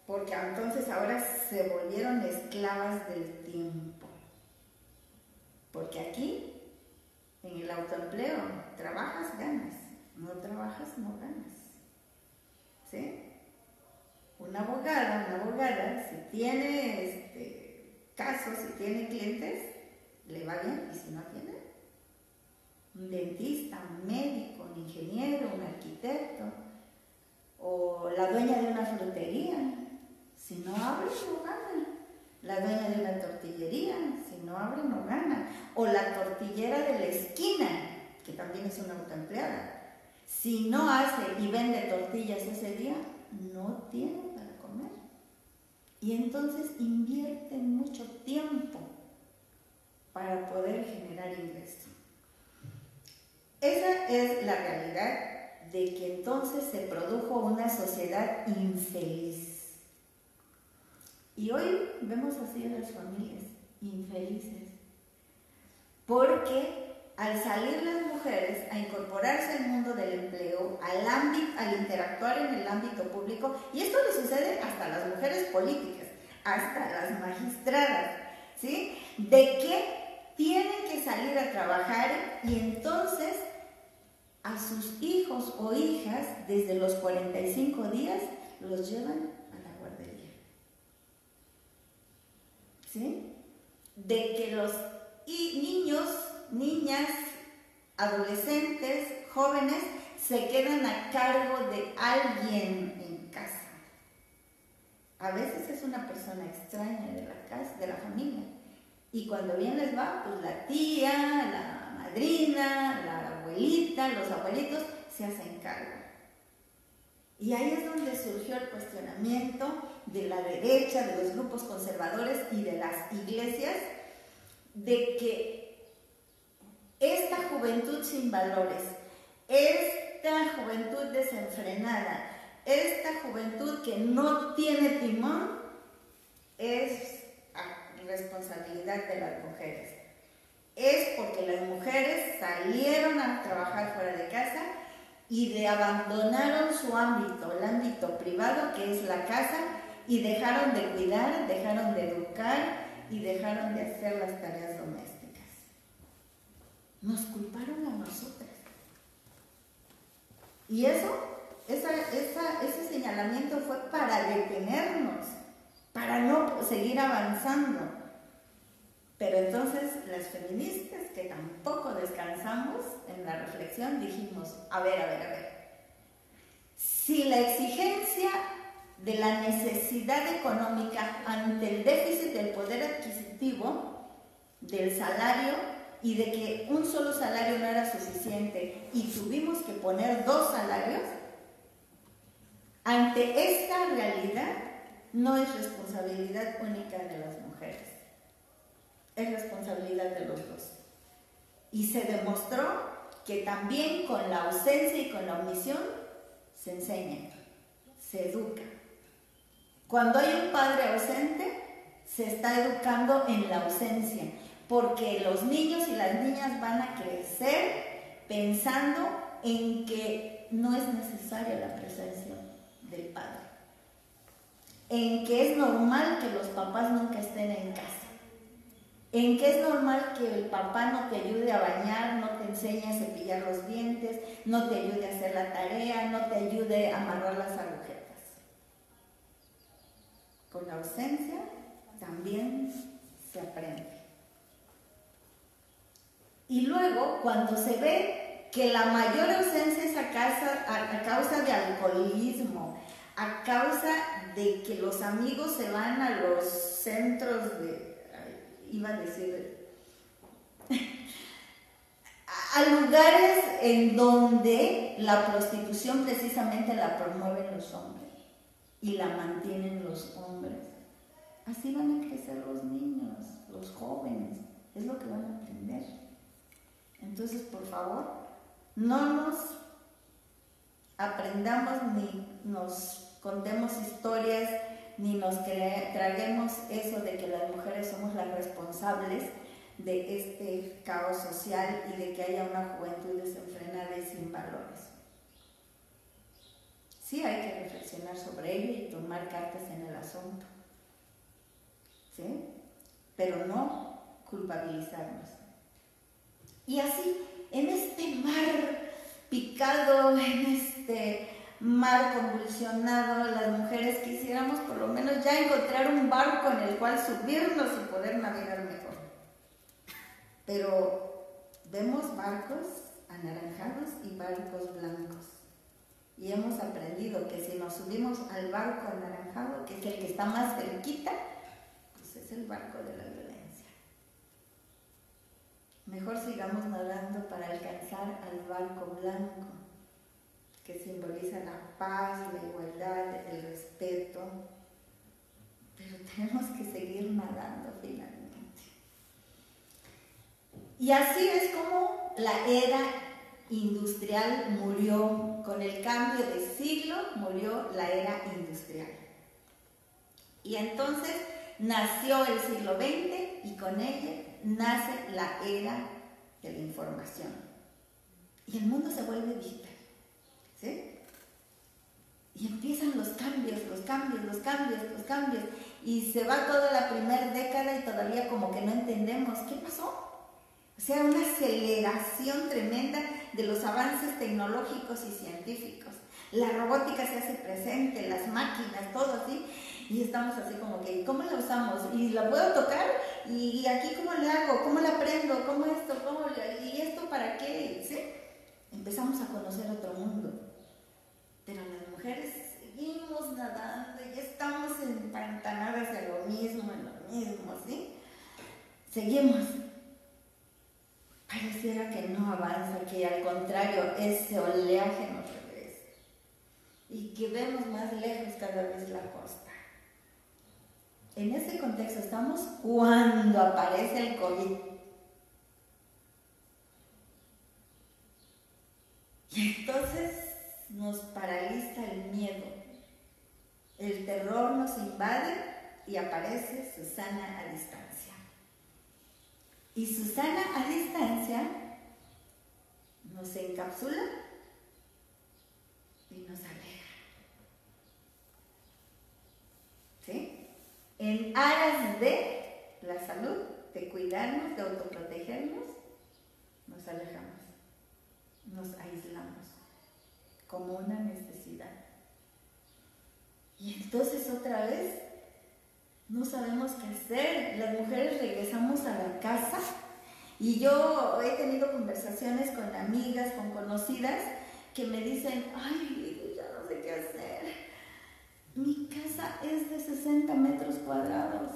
porque entonces ahora se volvieron esclavas del tiempo. Porque aquí, en el autoempleo, trabajas, ganas, no trabajas, no ganas. ¿Sí? Una abogada, si tiene casos, si tiene clientes, le va bien, y si no tiene, un dentista, un médico, un ingeniero, un arquitecto, o la dueña de una frutería, si no abre, no gana. La dueña de una tortillería, si no abre, no gana. O la tortillera de la esquina, que también es una autoempleada, si no hace y vende tortillas ese día, no tiene para comer. Y entonces invierten mucho tiempo para poder generar ingresos. Esa es la realidad de que entonces se produjo una sociedad infeliz. Y hoy vemos así a las familias infelices, porque al salir las mujeres a incorporarse al mundo del empleo, al interactuar en el ámbito público, y esto le sucede hasta a las mujeres políticas, hasta a las magistradas, ¿sí? De que tienen que salir a trabajar y entonces a sus hijos o hijas desde los 45 días los llevan a la guardería. ¿Sí? De que los niños, niñas, adolescentes, jóvenes se quedan a cargo de alguien en casa. A veces es una persona extraña de la casa, de la familia. Y cuando bien les va, pues la tía, la madrina, la abuelita, los abuelitos se hacen cargo. Y ahí es donde surgió el cuestionamiento de la derecha, de los grupos conservadores y de las iglesias, de que esta juventud sin valores, esta juventud desenfrenada, esta juventud que no tiene timón, es responsabilidad de las mujeres. Es porque las mujeres salieron a trabajar fuera de casa y abandonaron su ámbito, el ámbito privado que es la casa, y dejaron de cuidar, dejaron de educar y dejaron de hacer las tareas domésticas. Nos culparon a nosotras. Y ese señalamiento fue para detenernos, para no seguir avanzando. Pero entonces las feministas, que tampoco descansamos en la reflexión, dijimos, a ver, si la exigencia de la necesidad económica ante el déficit del poder adquisitivo, del salario, y de que un solo salario no era suficiente y tuvimos que poner 2 salarios, ante esta realidad no es responsabilidad única de las mujeres, es responsabilidad de los dos. Y se demostró que también con la ausencia y con la omisión se enseña, se educa. Cuando hay un padre ausente, se está educando en la ausencia, porque los niños y las niñas van a crecer pensando en que no es necesaria la presencia del padre, en que es normal que los papás nunca estén en casa, en que es normal que el papá no te ayude a bañar, no te enseñe a cepillar los dientes, no te ayude a hacer la tarea, no te ayude a amarrar las agujetas. Con la ausencia también se aprende. Y luego, cuando se ve que la mayor ausencia es a causa de alcoholismo, a causa de que los amigos se van a los centros a lugares en donde la prostitución precisamente la promueven los hombres y la mantienen los hombres. Así van a crecer los niños, los jóvenes, es lo que van a aprender. Entonces, por favor, no nos aprendamos ni nos contemos historias, ni nos traguemos eso de que las mujeres somos las responsables de este caos social y de que haya una juventud desenfrenada y sin valores. Sí hay que reflexionar sobre ello y tomar cartas en el asunto, ¿sí? Pero no culpabilizarnos. Y así, en este mar picado, en este mar convulsionado, las mujeres quisiéramos por lo menos ya encontrar un barco en el cual subirnos y poder navegar mejor. Pero vemos barcos anaranjados y barcos blancos. Y hemos aprendido que si nos subimos al barco anaranjado, que es el que está más cerquita, pues es el barco de la violencia. Mejor sigamos nadando para alcanzar al barco blanco, que simboliza la paz, la igualdad, el respeto. Pero tenemos que seguir nadando finalmente. Y así es como la era industrial murió. Con el cambio de siglo murió la era industrial. Y entonces nació el siglo XX y con ella nace la era de la información. Y el mundo se vuelve digital, ¿sí? Y empiezan los cambios. Y se va toda la primera década y todavía como que no entendemos qué pasó. O sea, una aceleración tremenda de los avances tecnológicos y científicos. La robótica se hace presente, las máquinas, todo así. Y estamos así como que, ¿cómo la usamos? ¿Y la puedo tocar? ¿Y aquí cómo le hago? ¿Cómo la prendo? ¿Cómo esto? ¿Y esto para qué? ¿Sí? Empezamos a conocer otro mundo. Pero las mujeres seguimos nadando y estamos empantanadas en lo mismo, ¿sí? Seguimos. Pareciera que no avanza, que al contrario, ese oleaje nos regresa. Y que vemos más lejos cada vez la costa. En ese contexto estamos cuando aparece el COVID. Y entonces nos paraliza el miedo. El terror nos invade y aparece Susana a distancia. Y Susana a distancia nos encapsula y nos aleja. ¿Sí? En aras de la salud, de cuidarnos, de autoprotegernos, nos alejamos, nos aislamos como una necesidad. Y entonces otra vez no sabemos qué hacer. Las mujeres regresamos a la casa y yo he tenido conversaciones con amigas, con conocidas que me dicen, ay, ya no sé qué hacer. Mi casa es de 60 metros cuadrados.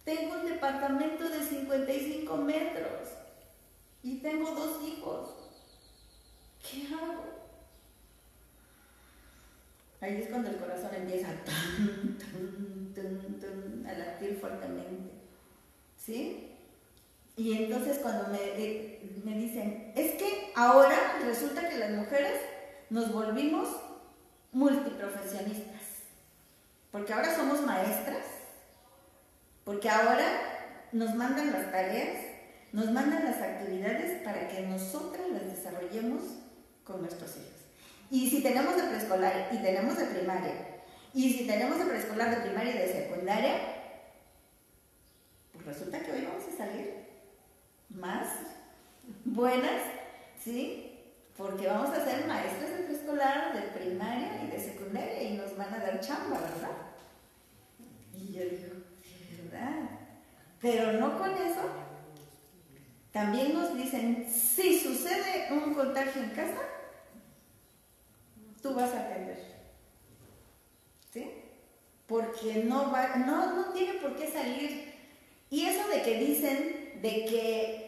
Tengo un departamento de 55 metros y tengo 2 hijos. ¿Qué hago? Ahí es cuando el corazón empieza a latir fuertemente. ¿Sí? Y entonces cuando me dicen, es que ahora resulta que las mujeres nos volvimos multiprofesionistas. Porque ahora somos maestras, porque ahora nos mandan las tareas, nos mandan las actividades para que nosotras las desarrollemos con nuestros hijos. Y si tenemos de preescolar y tenemos de primaria, y si tenemos de preescolar, de primaria y de secundaria, pues resulta que hoy vamos a salir más buenas, ¿sí? Porque vamos a ser maestras de preescolar, de primaria y de secundaria y nos van a dar chamba, ¿verdad? Y yo digo, ¿verdad? Pero no con eso. También nos dicen, si sucede un contagio en casa, tú vas a atender. ¿Sí? Porque no tiene por qué salir. Y eso de que dicen, de que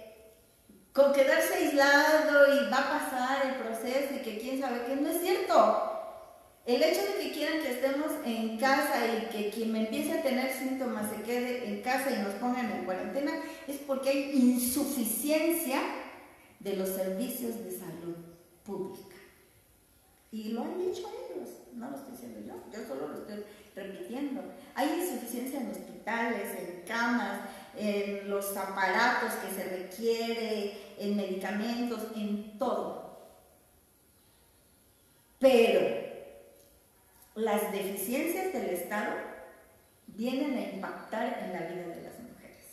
con quedarse aislado y va a pasar el proceso y que quién sabe qué, no es cierto. El hecho de que quieran que estemos en casa y que quien me empiece a tener síntomas se quede en casa y nos pongan en cuarentena es porque hay insuficiencia de los servicios de salud pública. Y lo han dicho ellos, no lo estoy diciendo yo solo lo estoy repitiendo. Hay insuficiencia en hospitales, en camas, en los aparatos que se requiere, en medicamentos, en todo. Pero las deficiencias del Estado vienen a impactar en la vida de las mujeres.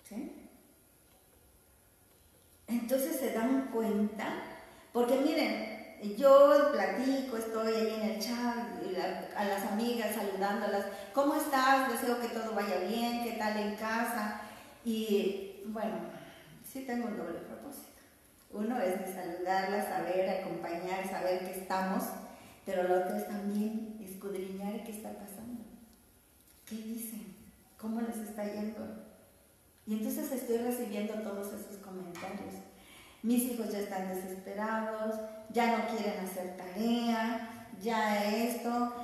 ¿Sí? Entonces se dan cuenta, porque miren, yo platico, estoy ahí en el chat, a las amigas saludándolas, ¿cómo estás? Deseo que todo vaya bien, ¿qué tal en casa? Y bueno, sí tengo un doble propósito. Uno es de saludarlas, saber, acompañar, saber que estamos, pero lo otro es también escudriñar qué está pasando. ¿Qué dicen? ¿Cómo les está yendo? Y entonces estoy recibiendo todos esos comentarios. Mis hijos ya están desesperados, ya no quieren hacer tarea, ya esto,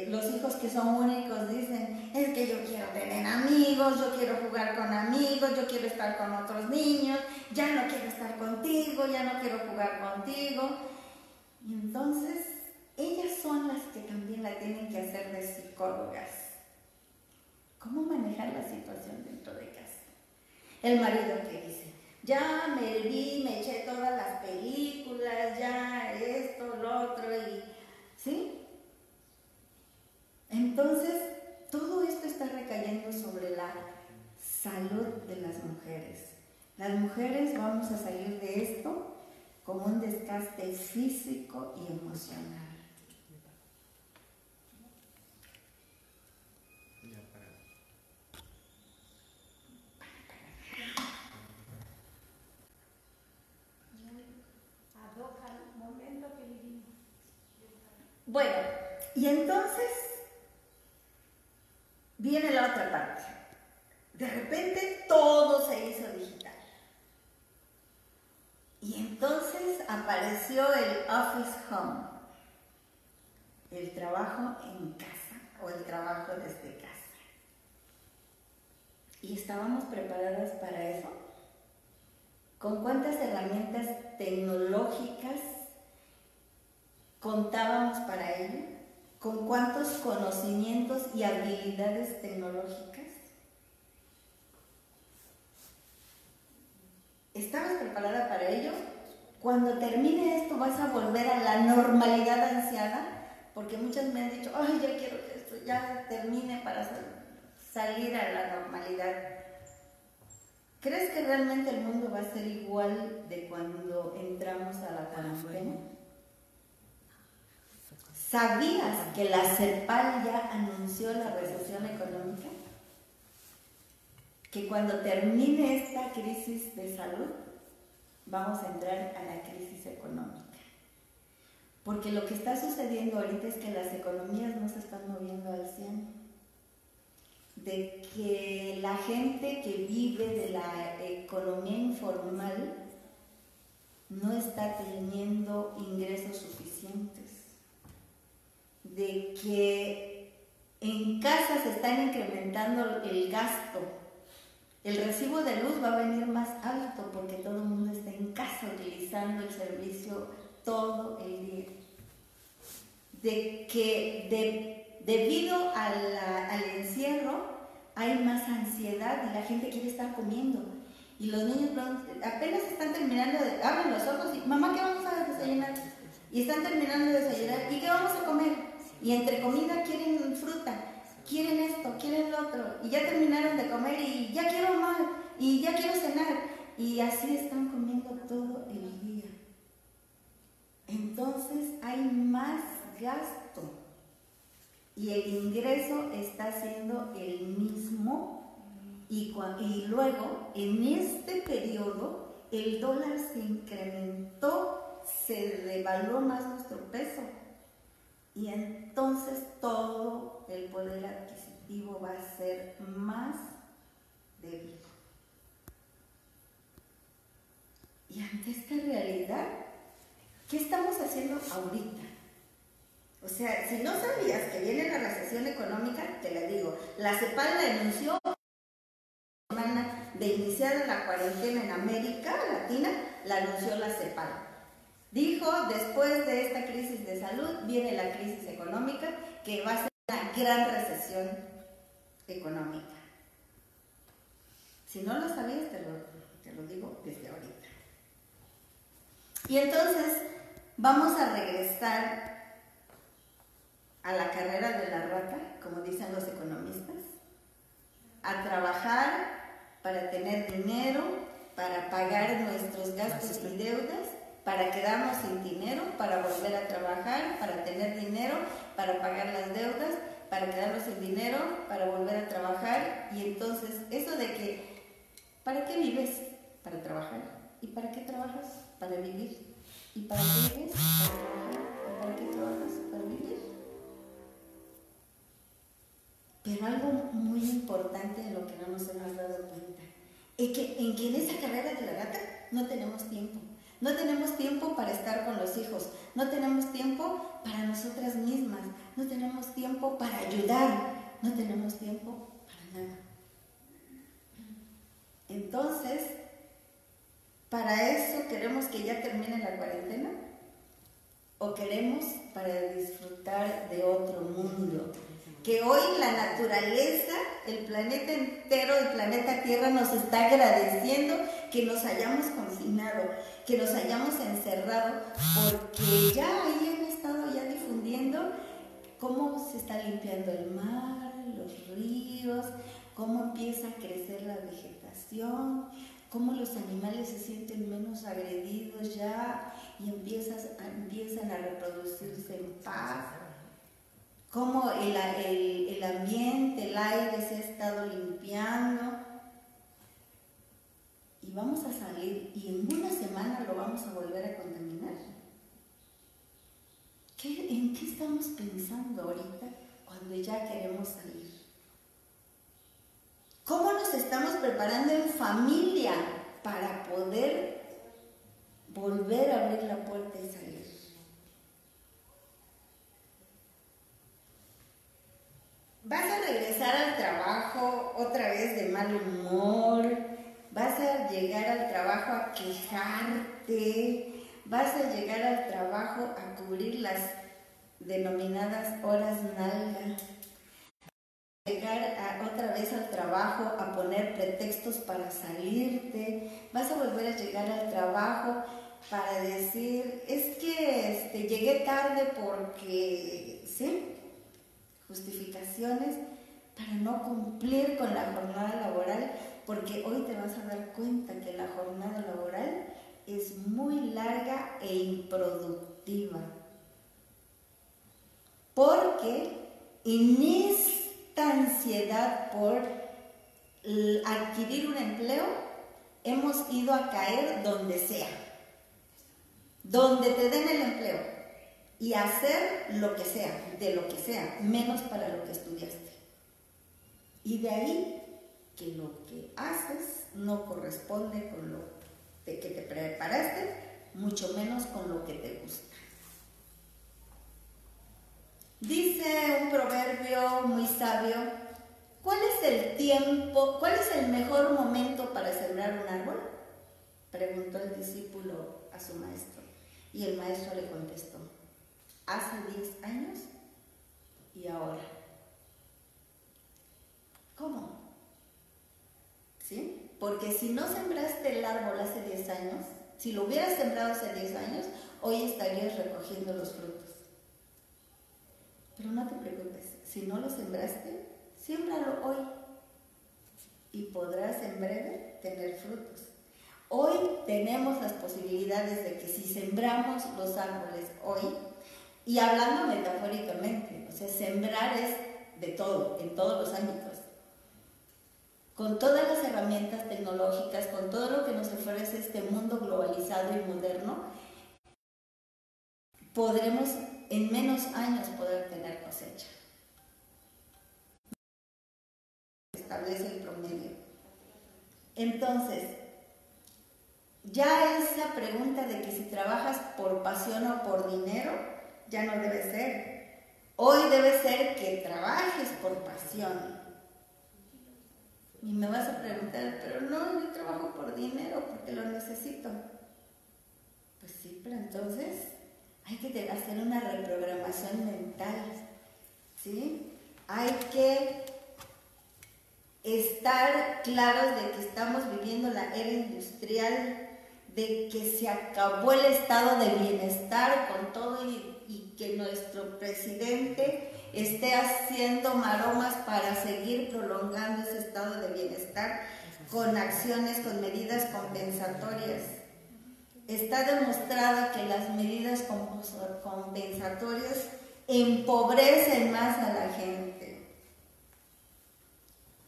los hijos que son únicos dicen, es que yo quiero tener amigos, yo quiero jugar con amigos, yo quiero estar con otros niños, ya no quiero estar contigo, ya no quiero jugar contigo. Y entonces, ellas son las que también la tienen que hacer de psicólogas. ¿Cómo manejar la situación dentro de casa? El marido que dice, ya me eché todas las películas, ya esto, lo otro, y ¿sí? Entonces, todo esto está recayendo sobre la salud de las mujeres. Las mujeres vamos a salir de esto con un desgaste físico y emocional. Bueno, y entonces viene la otra parte. De repente todo se hizo digital. Y entonces apareció el office home, el trabajo en casa o el trabajo desde casa. ¿Y estábamos preparadas para eso? ¿Con cuántas herramientas tecnológicas contábamos para ello? ¿Con cuántos conocimientos y habilidades tecnológicas? ¿Estabas preparada para ello? Cuando termine esto vas a volver a la normalidad ansiada, porque muchas me han dicho, ay, ya quiero que esto ya termine para salir a la normalidad. ¿Crees que realmente el mundo va a ser igual de cuando entramos a la cuarentena? ¿Sabías que la CEPAL ya anunció la recesión económica? Que cuando termine esta crisis de salud, vamos a entrar a la crisis económica. Porque lo que está sucediendo ahorita es que las economías no se están moviendo al 100%. De que la gente que vive de la economía informal no está teniendo ingresos suficientes. De que en casa se están incrementando el gasto. El recibo de luz va a venir más alto porque todo el mundo está en casa utilizando el servicio todo el día. De que debido al encierro hay más ansiedad y la gente quiere estar comiendo. Y los niños apenas están terminando abren los ojos y mamá, ¿qué vamos a desayunar? Y están terminando de desayunar. ¿Y qué vamos a comer? Y entre comida quieren fruta, quieren esto, quieren lo otro. Y ya terminaron de comer y ya quiero más, y ya quiero cenar. Y así están comiendo todo el día. Entonces hay más gasto. Y el ingreso está siendo el mismo. Y luego, en este periodo, el dólar se incrementó, se devaluó más nuestro peso. Y entonces todo el poder adquisitivo va a ser más débil. Y ante esta realidad, ¿qué estamos haciendo ahorita? O sea, si no sabías que viene la recesión económica, te la digo. La CEPAL la anunció de iniciar la cuarentena en América Latina, la anunció la CEPAL. Dijo, después de esta crisis de salud, viene la crisis económica, que va a ser una gran recesión económica. Si no lo sabías, te lo digo desde ahorita. Y entonces, vamos a regresar a la carrera de la rata, como dicen los economistas, a trabajar para tener dinero, para pagar nuestros gastos y deudas, para quedarnos sin dinero, para volver a trabajar, para tener dinero, para pagar las deudas, para quedarnos sin dinero, para volver a trabajar. Y entonces, eso de que, ¿para qué vives? Para trabajar. ¿Y para qué trabajas? Para vivir. ¿Y para qué vives? Para trabajar. ¿Y para qué trabajas? Para vivir. Pero algo muy importante de lo que no nos hemos dado cuenta es que en esa carrera de la rata no tenemos tiempo. No tenemos tiempo para estar con los hijos, no tenemos tiempo para nosotras mismas, no tenemos tiempo para ayudar, no tenemos tiempo para nada. Entonces, ¿para eso queremos que ya termine la cuarentena? ¿O queremos para disfrutar de otro mundo? Que hoy la naturaleza, el planeta entero, el planeta Tierra nos está agradeciendo que nos hayamos confinado, que nos hayamos encerrado, porque ya ahí han estado ya difundiendo cómo se está limpiando el mar, los ríos, cómo empieza a crecer la vegetación, cómo los animales se sienten menos agredidos ya y empiezan a reproducirse en paz. Cómo el ambiente, el aire se ha estado limpiando. Y vamos a salir y en una semana lo vamos a volver a contaminar. ¿En qué estamos pensando ahorita cuando ya queremos salir? ¿Cómo nos estamos preparando en familia para poder volver a abrir la puerta y salir? Vas a regresar al trabajo otra vez de mal humor, vas a llegar al trabajo a quejarte, vas a llegar al trabajo a cubrir las denominadas horas nalga, llegar otra vez al trabajo a poner pretextos para salirte, vas a volver a llegar al trabajo para decir, es que llegué tarde porque, ¿sí? Justificaciones para no cumplir con la jornada laboral, porque hoy te vas a dar cuenta que la jornada laboral es muy larga e improductiva. verdad por adquirir un empleo hemos ido a caer donde sea, donde te den el empleo y hacer lo que sea, de lo que sea, menos para lo que estudiaste. Y de ahí que lo que haces no corresponde con lo de que te preparaste, mucho menos con lo que te gusta. Dice un proverbio muy sabio: ¿cuál es el tiempo, cuál es el mejor momento para sembrar un árbol?, preguntó el discípulo a su maestro. Y el maestro le contestó: hace 10 años y ahora. ¿Cómo? ¿Sí? Porque si no sembraste el árbol hace 10 años, si lo hubieras sembrado hace 10 años, hoy estarías recogiendo los frutos. Pero no te preocupes, si no lo sembraste, siémbralo hoy y podrás en breve tener frutos. Hoy tenemos las posibilidades de que si sembramos los árboles hoy, y hablando metafóricamente, o sea, sembrar es de todo, en todos los ámbitos, con todas las herramientas tecnológicas, con todo lo que nos ofrece este mundo globalizado y moderno, podremos en menos años poder tener cosecha. Establece el promedio. Entonces, ya esa pregunta de que si trabajas por pasión o por dinero, ya no debe ser. Hoy debe ser que trabajes por pasión. Y me vas a preguntar, pero no, yo trabajo por dinero porque lo necesito. Pues sí, pero entonces hay que hacer una reprogramación mental, ¿sí? Hay que estar claros de que estamos viviendo la era industrial, de que se acabó el estado de bienestar con todo y que nuestro presidente esté haciendo maromas para seguir prolongando ese estado de bienestar con acciones, con medidas compensatorias. Está demostrado que las medidas compensatorias empobrecen más a la gente,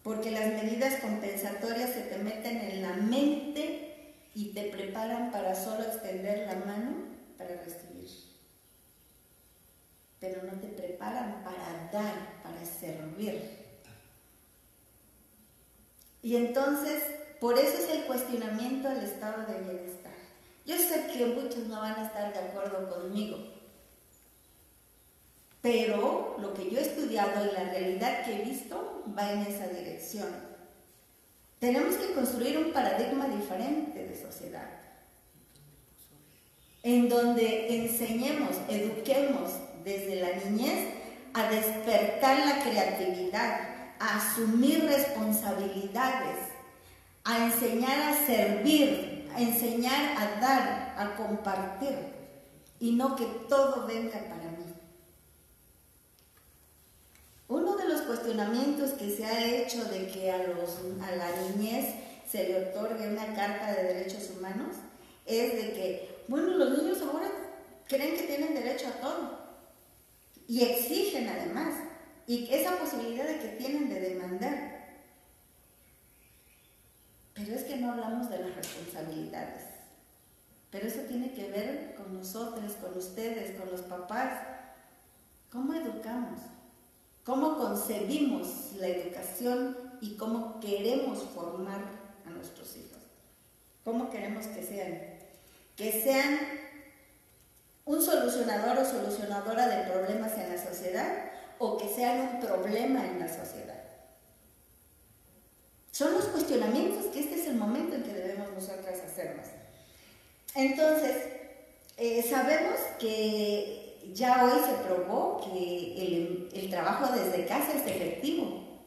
porque las medidas compensatorias se te meten en la mente y te preparan para solo extender la mano para recibir, pero no te preparan para dar, para servir. Y entonces, por eso es el cuestionamiento al estado de bienestar. Yo sé que muchos no van a estar de acuerdo conmigo, pero lo que yo he estudiado y la realidad que he visto va en esa dirección. Tenemos que construir un paradigma diferente de sociedad, en donde enseñemos, eduquemos desde la niñez a despertar la creatividad, a asumir responsabilidades, a enseñar a servir, a enseñar a dar, a compartir, y no que todo venga para mí. Uno de los cuestionamientos que se ha hecho de que a la niñez se le otorgue una carta de derechos humanos es de que, bueno, los niños ahora creen que tienen derecho a todo y exigen además, y esa posibilidad de que tienen de demandar. Pero es que no hablamos de las responsabilidades. Pero eso tiene que ver con nosotros, con ustedes, con los papás. ¿Cómo educamos? ¿Cómo concebimos la educación y cómo queremos formar a nuestros hijos? ¿Cómo queremos que sean? Que sean un solucionador o solucionadora de problemas en la sociedad, o que sean un problema en la sociedad. Son los cuestionamientos que este es el momento en que debemos nosotras hacernos. Entonces, sabemos que ya hoy se probó que el trabajo desde casa es efectivo.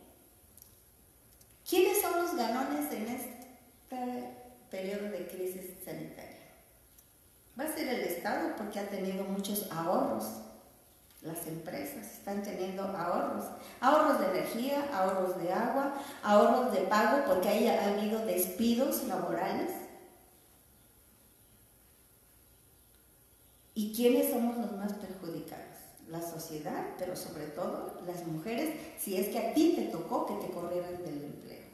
¿Quiénes son los ganones en este periodo de crisis sanitaria? Va a ser el Estado, porque ha tenido muchos ahorros. Las empresas están teniendo ahorros de energía, ahorros de agua, ahorros de pago, porque ha habido despidos laborales. ¿Y quiénes somos los más perjudicados? la sociedad, pero sobre todo las mujeres, si es que a ti te tocó que te corrieran del empleo.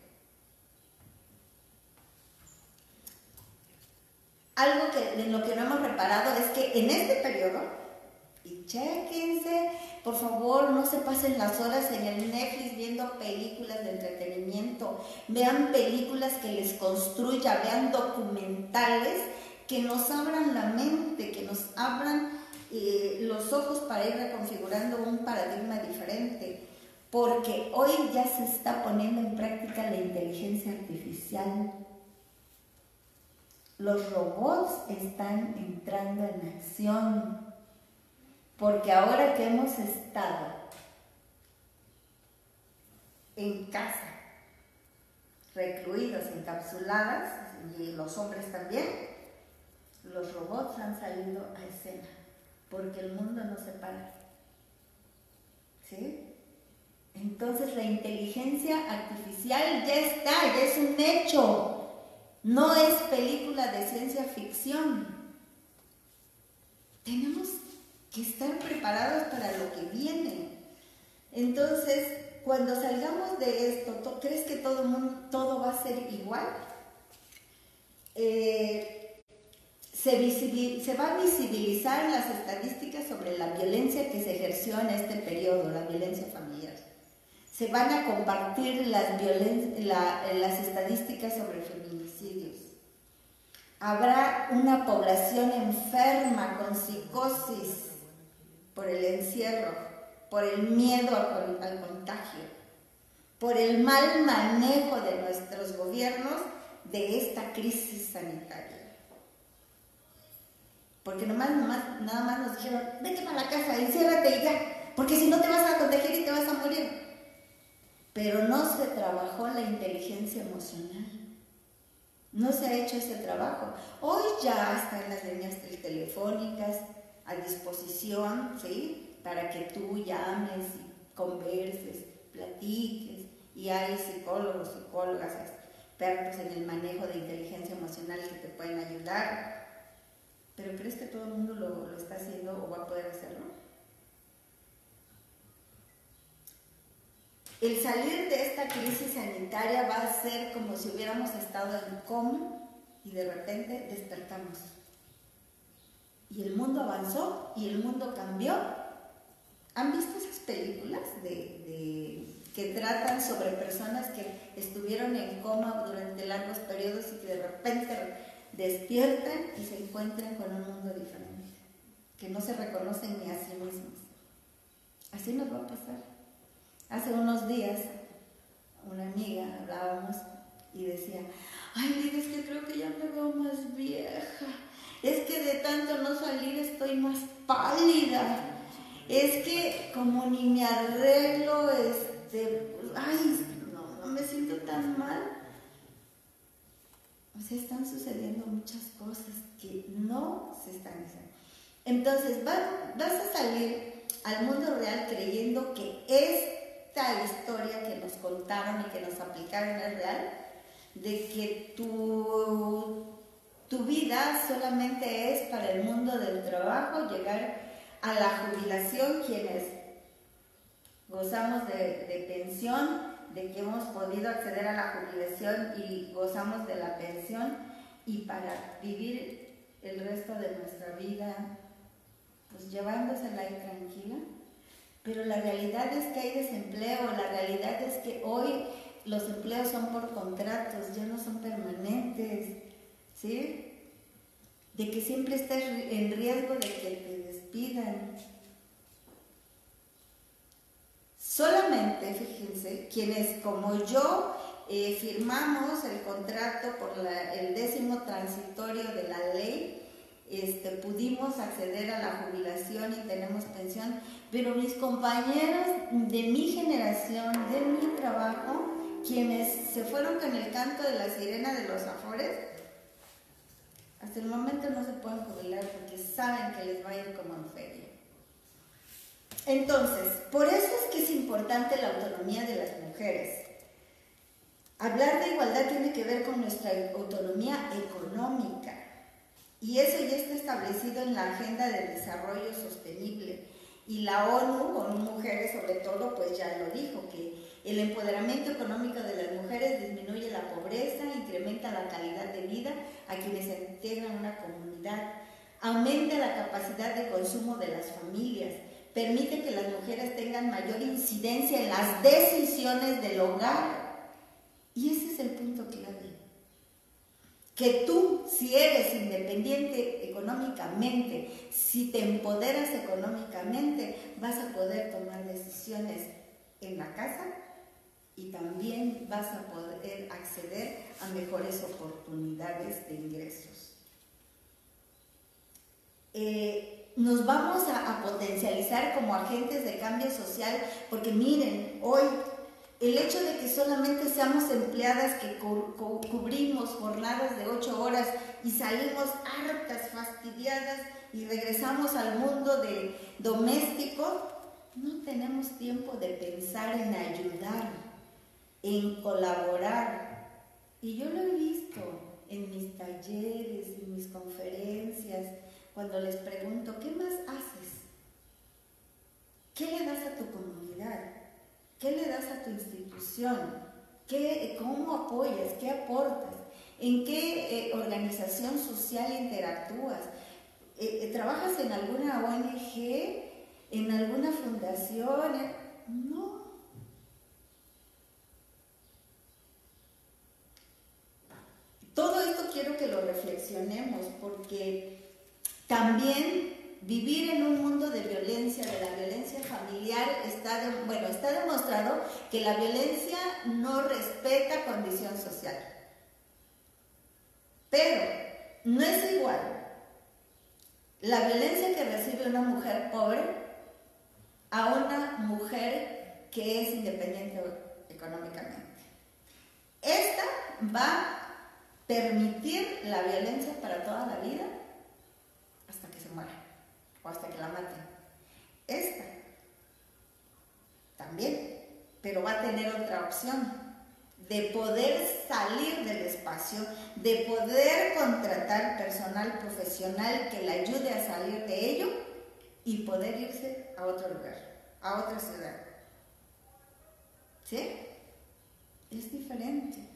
Algo de lo que no hemos reparado es que en este periodo, y chéquense, por favor, no se pasen las horas en el Netflix viendo películas de entretenimiento, vean películas que les construya, vean documentales que nos abran la mente, que nos abran los ojos para ir reconfigurando un paradigma diferente, porque hoy ya se está poniendo en práctica la inteligencia artificial. Los robots están entrando en acción, porque ahora que hemos estado en casa, recluidos, encapsuladas, y los hombres también, los robots han salido a escena, porque el mundo no se para. ¿Sí? Entonces la inteligencia artificial ya está, ya es un hecho. No es película de ciencia ficción. Tenemos que estar preparados para lo que viene. Entonces, cuando salgamos de esto, ¿crees que todo va a ser igual? Se va a visibilizar las estadísticas sobre la violencia que se ejerció en este periodo, la violencia familiar. Se van a compartir las estadísticas sobre feminicidios. Habrá una población enferma con psicosis por el encierro, por el miedo al contagio, por el mal manejo de nuestros gobiernos de esta crisis sanitaria. Porque nada más nos dijeron, vete para la casa, enciérrate y ya, porque si no te vas a contagiar y te vas a morir. Pero no se trabajó la inteligencia emocional. No se ha hecho ese trabajo. Hoy ya están las líneas telefónicas a disposición, ¿sí? Para que tú llames y converses, platiques, y hay psicólogos, psicólogas, expertos en el manejo de inteligencia emocional que te pueden ayudar. ¿Pero crees que todo el mundo lo está haciendo o va a poder hacerlo? El salir de esta crisis sanitaria va a ser como si hubiéramos estado en coma y de repente despertamos. Y el mundo avanzó y el mundo cambió. ¿Han visto esas películas que tratan sobre personas que estuvieron en coma durante largos periodos y que de repente despiertan y se encuentran con un mundo diferente, que no se reconocen ni a sí mismos? Así nos va a pasar. Hace unos días, una amiga, hablábamos y decía, ay, Lidia, es que creo que ya me veo más vieja, es que de tanto no salir estoy más pálida, es que como ni me arreglo, ay, no me siento tan mal. O sea, están sucediendo muchas cosas que no se están haciendo. Entonces, vas a salir al mundo real creyendo que esta historia que nos contaron y que nos aplicaron es real, de que tu vida solamente es para el mundo del trabajo, llegar a la jubilación, quienes gozamos de pensión, de que hemos podido acceder a la jubilación y gozamos de la pensión, y para vivir el resto de nuestra vida pues llevándosela ahí tranquila. Pero la realidad es que hay desempleo, la realidad es que hoy los empleos son por contratos, ya no son permanentes, ¿sí? De que siempre estás en riesgo de que te despidan. Solamente, fíjense, quienes como yo firmamos el contrato por el 10º transitorio de la ley, pudimos acceder a la jubilación y tenemos pensión, pero mis compañeros de mi generación, de mi trabajo, quienes se fueron con el canto de la sirena de los Afores, hasta el momento no se pueden jubilar porque saben que les va a ir como en feria. Entonces, por eso es que es importante la autonomía de las mujeres. Hablar de igualdad tiene que ver con nuestra autonomía económica, y eso ya está establecido en la Agenda de Desarrollo Sostenible, Y la ONU, con mujeres sobre todo, pues ya lo dijo, que el empoderamiento económico de las mujeres disminuye la pobreza, incrementa la calidad de vida a quienes integran una comunidad, aumenta la capacidad de consumo de las familias, permite que las mujeres tengan mayor incidencia en las decisiones del hogar. Y ese es el punto clave. Que tú, si eres independiente económicamente, si te empoderas económicamente, vas a poder tomar decisiones en la casa y también vas a poder acceder a mejores oportunidades de ingresos. Nos vamos a potencializar como agentes de cambio social, porque miren, hoy el hecho de que solamente seamos empleadas que cubrimos jornadas de 8 horas y salimos hartas, fastidiadas y regresamos al mundo doméstico, no tenemos tiempo de pensar en ayudar, en colaborar. Y yo lo he visto en mis talleres, en mis conferencias, cuando les pregunto, ¿qué más haces? ¿Qué le das a tu comunidad? ¿Qué le das a tu institución? ¿Cómo apoyas? ¿Qué aportas? ¿En qué organización social interactúas? ¿Trabajas en alguna ONG? ¿En alguna fundación? No. Todo esto quiero que lo reflexionemos, porque también vivir en un mundo de violencia, de la violencia familiar, está demostrado que la violencia no respeta condición social. Pero no es igual la violencia que recibe una mujer pobre a una mujer que es independiente económicamente. Esta va a permitir la violencia para toda la vida hasta que se muera o hasta que la maten. Esta también, pero va a tener otra opción de poder salir del espacio, de poder contratar personal profesional que le ayude a salir de ello y poder irse a otro lugar, a otra ciudad. ¿Sí? Es diferente.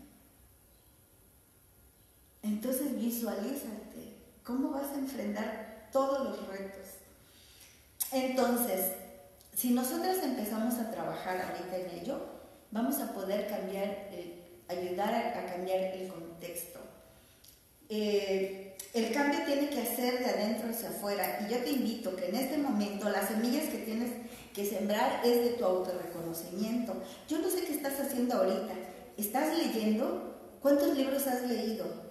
Entonces visualízate cómo vas a enfrentar todos los retos. Entonces, si nosotras empezamos a trabajar ahorita en ello, vamos a poder ayudar a cambiar el contexto. El cambio tiene que hacer de adentro hacia afuera, y yo te invito que en este momento las semillas que tienes que sembrar es de tu autorreconocimiento. Yo no sé qué estás haciendo ahorita. ¿Estás leyendo? ¿Cuántos libros has leído?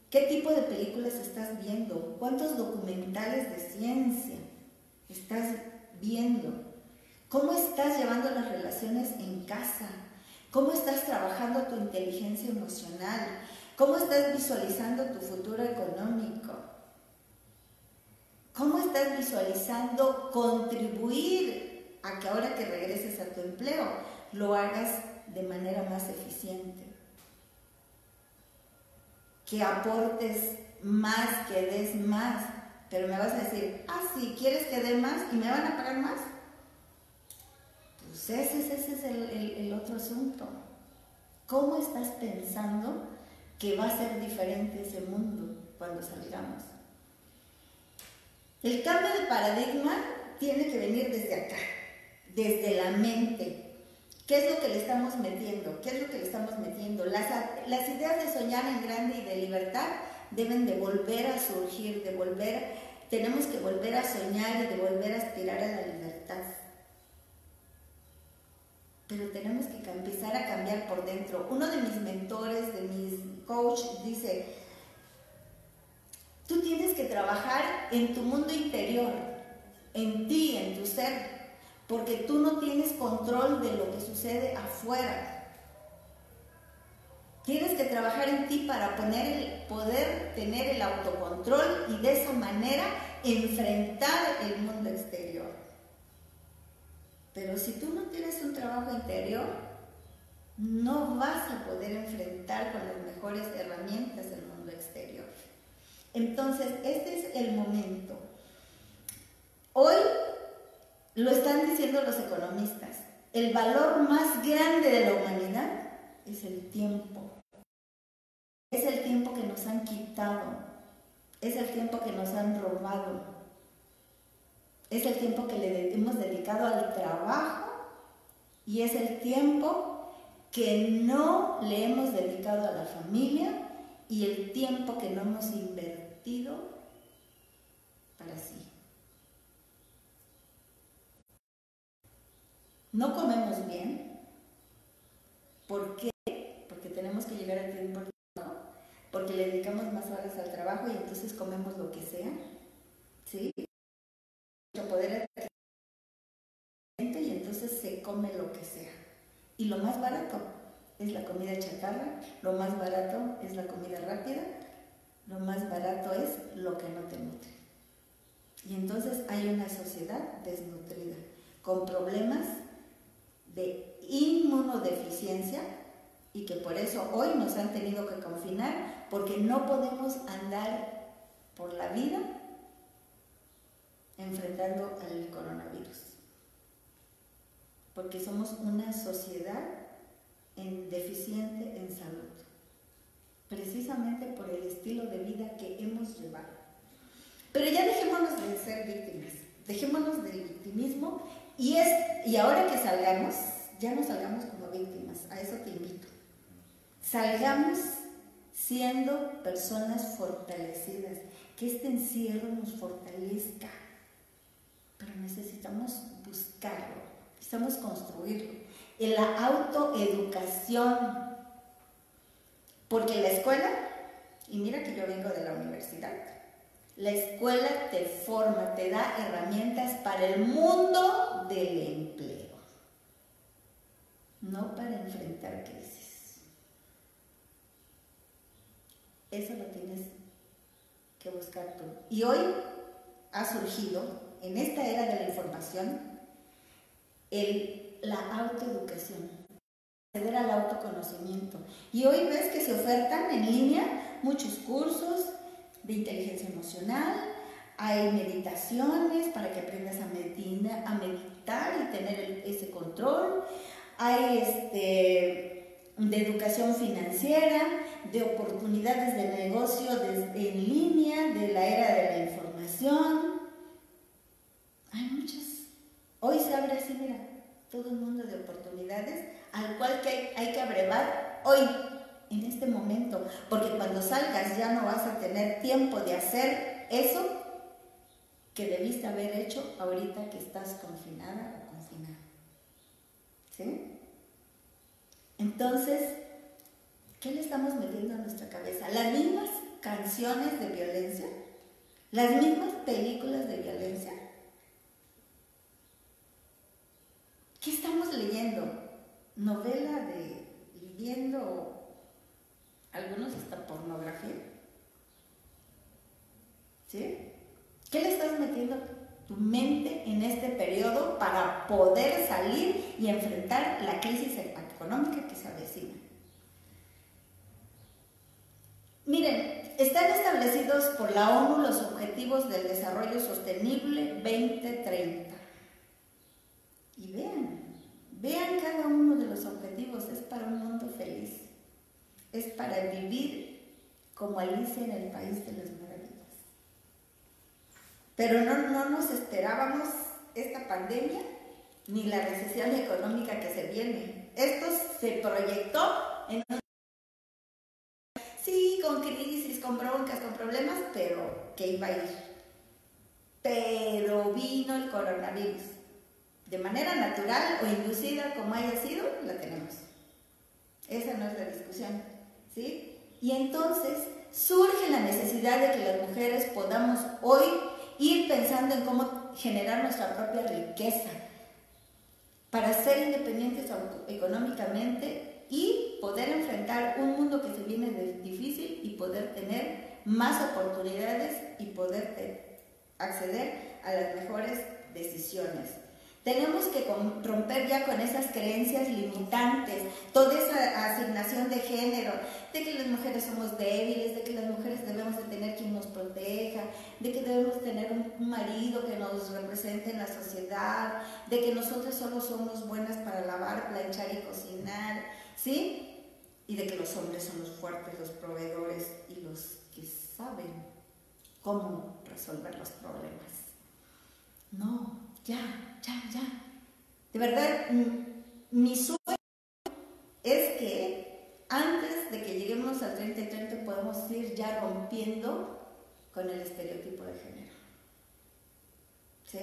¿Qué tipo de películas estás viendo? ¿Cuántos documentales de ciencia estás viendo? ¿Cómo estás llevando las relaciones en casa? ¿Cómo estás trabajando tu inteligencia emocional? ¿Cómo estás visualizando tu futuro económico? ¿Cómo estás visualizando contribuir a que ahora que regreses a tu empleo lo hagas de manera más eficiente? Que aportes más, que des más, pero me vas a decir, sí, ¿quieres que dé más y me van a pagar más? Pues ese es el otro asunto. ¿Cómo estás pensando que va a ser diferente ese mundo cuando salgamos? El cambio de paradigma tiene que venir desde acá, desde la mente. ¿Qué es lo que le estamos metiendo? ¿Qué es lo que le estamos metiendo? Las ideas de soñar en grande y de libertad deben de volver a surgir, tenemos que volver a soñar y de volver a aspirar a la libertad. Pero tenemos que empezar a cambiar por dentro. Uno de mis mentores, de mis coach, dice, tú tienes que trabajar en tu mundo interior, en ti, en tu ser, porque tú no tienes control de lo que sucede afuera. Tienes que trabajar en ti para poder tener el autocontrol y de esa manera enfrentar el mundo exterior. Pero si tú no tienes un trabajo interior, no vas a poder enfrentar con las mejores herramientas el mundo exterior. Entonces, este es el momento. Hoy lo están diciendo los economistas, el valor más grande de la humanidad es el tiempo. Es el tiempo que nos han quitado, es el tiempo que nos han robado, es el tiempo que le hemos dedicado al trabajo y es el tiempo que no le hemos dedicado a la familia y el tiempo que no hemos invertido para sí. No comemos bien. ¿Por qué? Porque tenemos que llegar a tiempo al trabajo, porque le dedicamos más horas al trabajo y entonces comemos lo que sea, ¿sí? Nuestro poder adquisitivo y entonces se come lo que sea. Y lo más barato es la comida chatarra, lo más barato es la comida rápida, lo más barato es lo que no te nutre. Y entonces hay una sociedad desnutrida, con problemas de inmunodeficiencia y que por eso hoy nos han tenido que confinar porque no podemos andar por la vida enfrentando al coronavirus. Porque somos una sociedad deficiente en salud, precisamente por el estilo de vida que hemos llevado. Pero ya dejémonos de ser víctimas, dejémonos del victimismo y ahora que salgamos, ya no salgamos como víctimas, a eso te invito. Salgamos siendo personas fortalecidas, que este encierro nos fortalezca, pero necesitamos buscarlo, necesitamos construirlo. En la autoeducación, porque la escuela, y mira que yo vengo de la universidad, la escuela te forma, te da herramientas para el mundo del empleo, no para enfrentar crisis. Eso lo tienes que buscar tú. Y hoy ha surgido, en esta era de la información, la autoeducación, acceder al autoconocimiento. Y hoy ves que se ofertan en línea muchos cursos de inteligencia emocional, hay meditaciones para que aprendas a meditar y tener ese control, hay de educación financiera, de oportunidades de negocio en línea, de la era de la información. Hay muchas. Hoy se abre así, mira, todo un mundo de oportunidades al cual hay que abrevar hoy, en este momento, porque cuando salgas ya no vas a tener tiempo de hacer eso que debiste haber hecho ahorita que estás confinada o confinado. ¿Sí? Entonces, ¿qué le estamos metiendo a nuestra cabeza? Las mismas canciones de violencia, las mismas películas de violencia. ¿Qué estamos leyendo? Novela viendo algunos hasta pornografía. ¿Sí? ¿Qué le estás metiendo a tu mente en este periodo para poder salir y enfrentar la crisis económica que se avecina? Miren, están establecidos por la ONU los Objetivos del Desarrollo Sostenible 2030. Y vean cada uno de los objetivos, es para un mundo feliz, es para vivir como Alicia en el País de las Maravillas. Pero no nos esperábamos esta pandemia ni la recesión económica que se viene. Esto se proyectó en sí, con crisis, con broncas, con problemas, pero que iba a ir. Pero vino el coronavirus. De manera natural o inducida, como haya sido, la tenemos. Esa no es la discusión, ¿sí? Y entonces surge la necesidad de que las mujeres podamos hoy ir pensando en cómo generar nuestra propia riqueza para ser independientes económicamente y poder enfrentar un mundo que se viene difícil y poder tener más oportunidades y poder acceder a las mejores decisiones. Tenemos que romper ya con esas creencias limitantes, toda esa asignación de género, de que las mujeres somos débiles, de que las mujeres debemos de tener quien nos proteja, de que debemos tener un marido que nos represente en la sociedad, de que nosotros solo somos buenas para lavar, planchar y cocinar, ¿sí? Y de que los hombres son los fuertes, los proveedores y los que saben cómo resolver los problemas. No. Ya. De verdad, mi sueño es que antes de que lleguemos al 30-30 podemos ir ya rompiendo con el estereotipo de género. ¿Sí?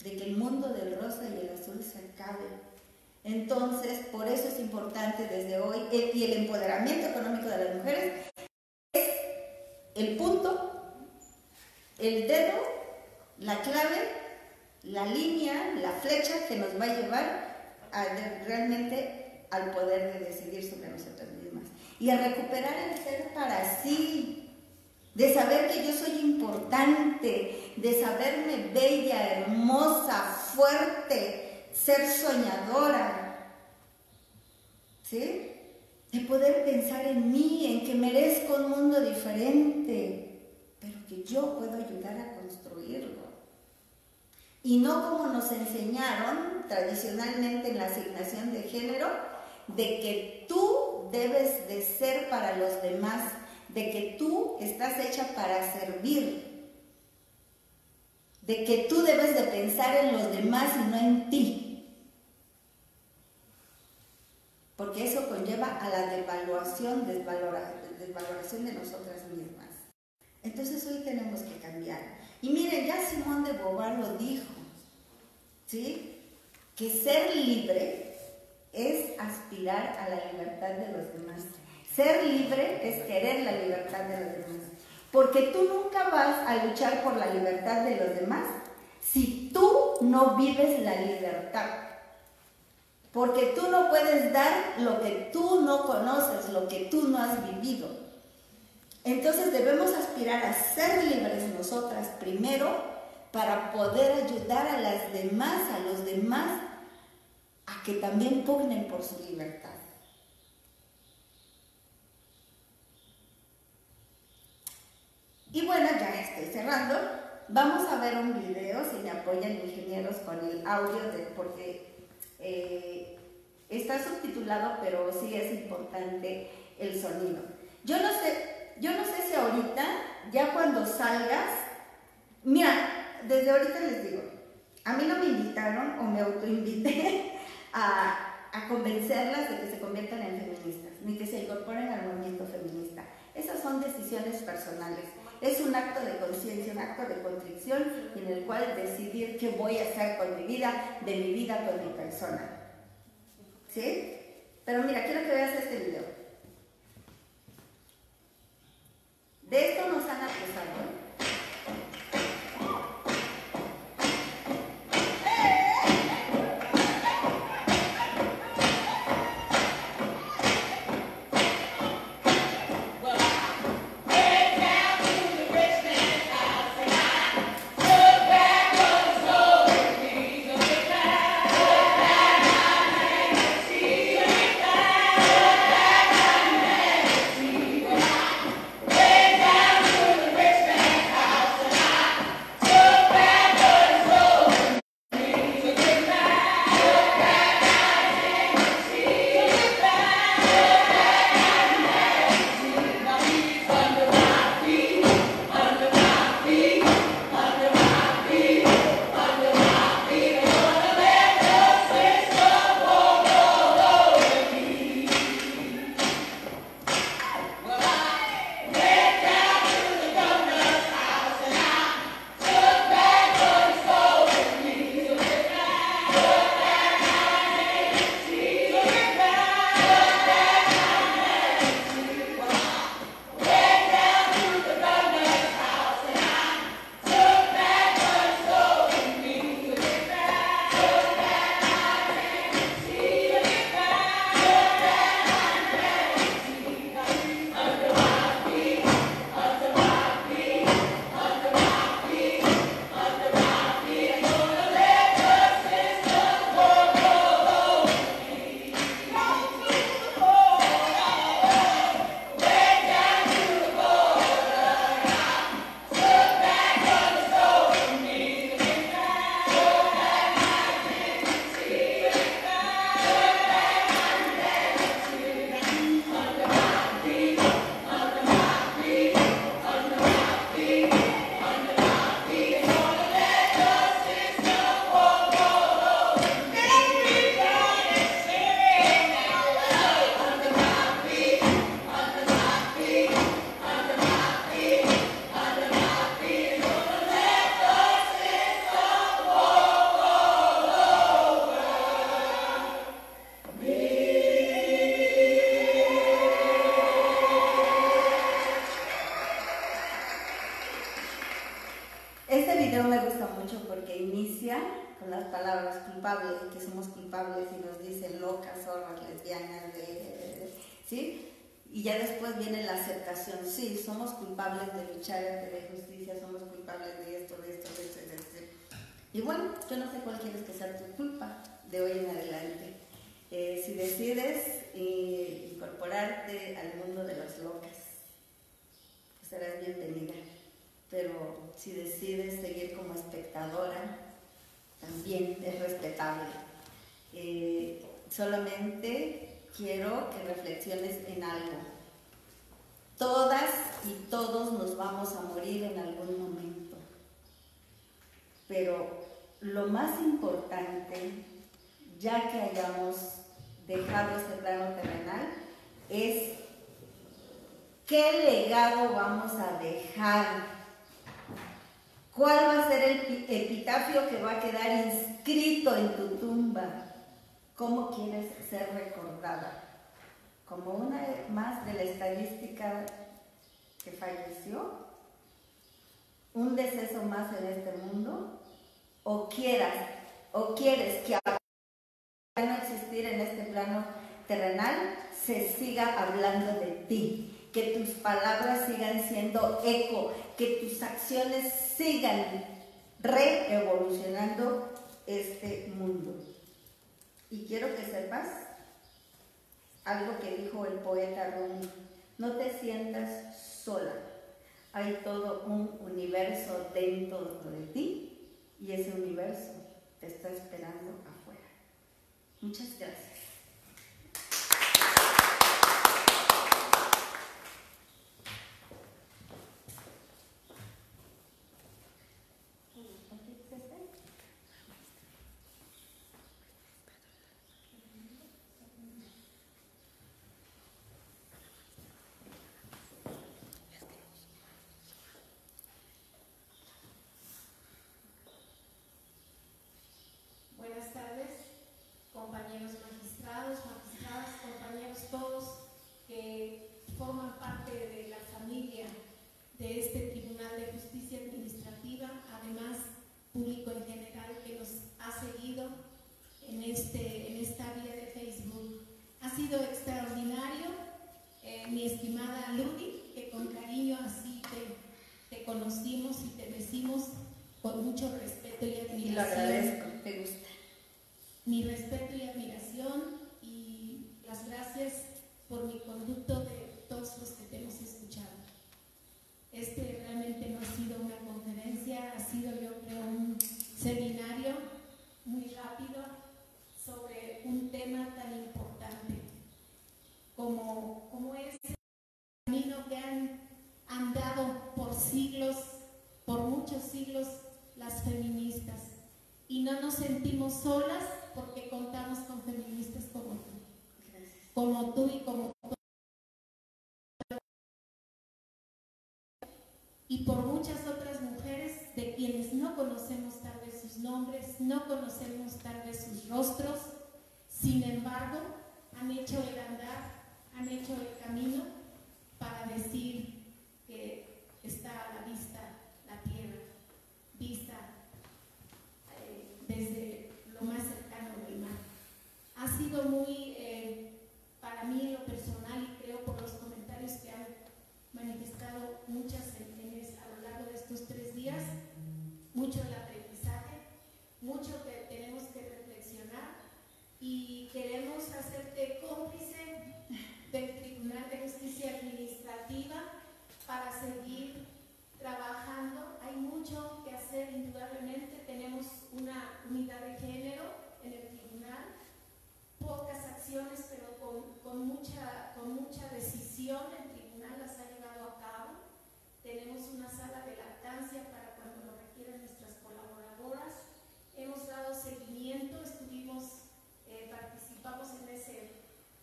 De que el mundo del rosa y el azul se acabe. Entonces, por eso es importante desde hoy, y el empoderamiento económico de las mujeres es el punto, el dedo, la clave, la línea, la flecha que nos va a llevar realmente al poder de decidir sobre nosotras mismas y a recuperar el ser para sí, de saber que yo soy importante, de saberme bella, hermosa, fuerte, ser soñadora, ¿sí? De poder pensar en mí, en que merezco un mundo diferente, pero que yo puedo ayudar a construirlo. Y no como nos enseñaron tradicionalmente en la asignación de género, de que tú debes de ser para los demás, de que tú estás hecha para servir, de que tú debes de pensar en los demás y no en ti. Porque eso conlleva a la desvaloración de nosotras mismas. Entonces hoy tenemos que cambiar. Y miren, ya Simón de Beauvoir lo dijo, ¿sí? Que ser libre es aspirar a la libertad de los demás. Ser libre es querer la libertad de los demás. Porque tú nunca vas a luchar por la libertad de los demás si tú no vives la libertad. Porque tú no puedes dar lo que tú no conoces, lo que tú no has vivido. Entonces debemos aspirar a ser libres nosotras primero para poder ayudar a las demás, a los demás, a que también pugnen por su libertad. Y bueno, ya estoy cerrando. Vamos a ver un video, si me apoyan ingenieros con el audio, porque está subtitulado, pero sí es importante el sonido. Yo no sé si ahorita, ya cuando salgas, mira, desde ahorita les digo, a mí no me invitaron o me autoinvité a convencerlas de que se conviertan en feministas, ni que se incorporen al movimiento feminista. Esas son decisiones personales. Es un acto de conciencia, un acto de contrición en el cual decidir qué voy a hacer con mi vida, de mi vida con mi persona. ¿Sí? Pero mira, quiero que veas este video. De esto nos han acusado. las palabras culpables, que somos culpables y nos dicen locas, zorras, lesbianas, ¿sí? Y ya después viene la aceptación, sí, somos culpables de luchar ante la justicia, somos culpables de esto. Y bueno, yo no sé cuál quieres que sea tu culpa de hoy en adelante. Si decides incorporarte al mundo de las locas, pues serás bienvenida. Pero si decides seguir como espectadora, también es respetable. Solamente quiero que reflexiones en algo. Todas y todos nos vamos a morir en algún momento. Pero lo más importante, ya que hayamos dejado este plano terrenal, es qué legado vamos a dejar. ¿Cuál va a ser el epitafio que va a quedar inscrito en tu tumba? ¿Cómo quieres ser recordada? ¿Como una más de la estadística que falleció? ¿Un deceso más en este mundo? ¿O quieres que a no existir en este plano terrenal se siga hablando de ti? Que tus palabras sigan siendo eco, que tus acciones sigan reevolucionando este mundo. Y quiero que sepas algo que dijo el poeta Rumi: no te sientas sola, hay todo un universo dentro de ti y ese universo te está esperando afuera. Muchas gracias. Buenas tardes, compañeros magistrados, magistradas, compañeros todos que forman parte de la familia de este Tribunal de Justicia Administrativa, además público en general que nos ha seguido en esta vía de Facebook. Ha sido extraordinario, mi estimada Ludi, que con cariño así te conocimos y te decimos con mucho respeto y admiración. Y lo agradezco, te gusta. Mi respeto y admiración y las gracias por mi conducto de todos los que te hemos escuchado. Este realmente no ha sido una conferencia, ha sido, yo creo, un seminario muy rápido sobre un tema tan importante como es el camino que han andado por siglos, por muchos siglos, las feministas. Y no nos sentimos solas porque contamos con feministas como tú. Gracias. Como tú y como tú. Y por muchas otras mujeres de quienes no conocemos tal vez sus nombres, no conocemos tal vez sus rostros, sin embargo, han hecho el andar, han hecho el camino para decir que está a la vista la tierra, vista desde lo más cercano del mar. Ha sido muy, para mí en lo personal, y creo por los comentarios que han manifestado muchas gentes a lo largo de estos 3 días, mucho el aprendizaje, mucho que tenemos que reflexionar y queremos hacerte cómplice del Tribunal de Justicia Administrativa para seguir trabajando. Hay mucho que hacer, indudablemente. Tenemos una unidad de género en el tribunal, pocas acciones, pero con mucha decisión el tribunal las ha llevado a cabo. Tenemos una sala de lactancia para cuando lo requieran nuestras colaboradoras. Hemos dado seguimiento, participamos en ese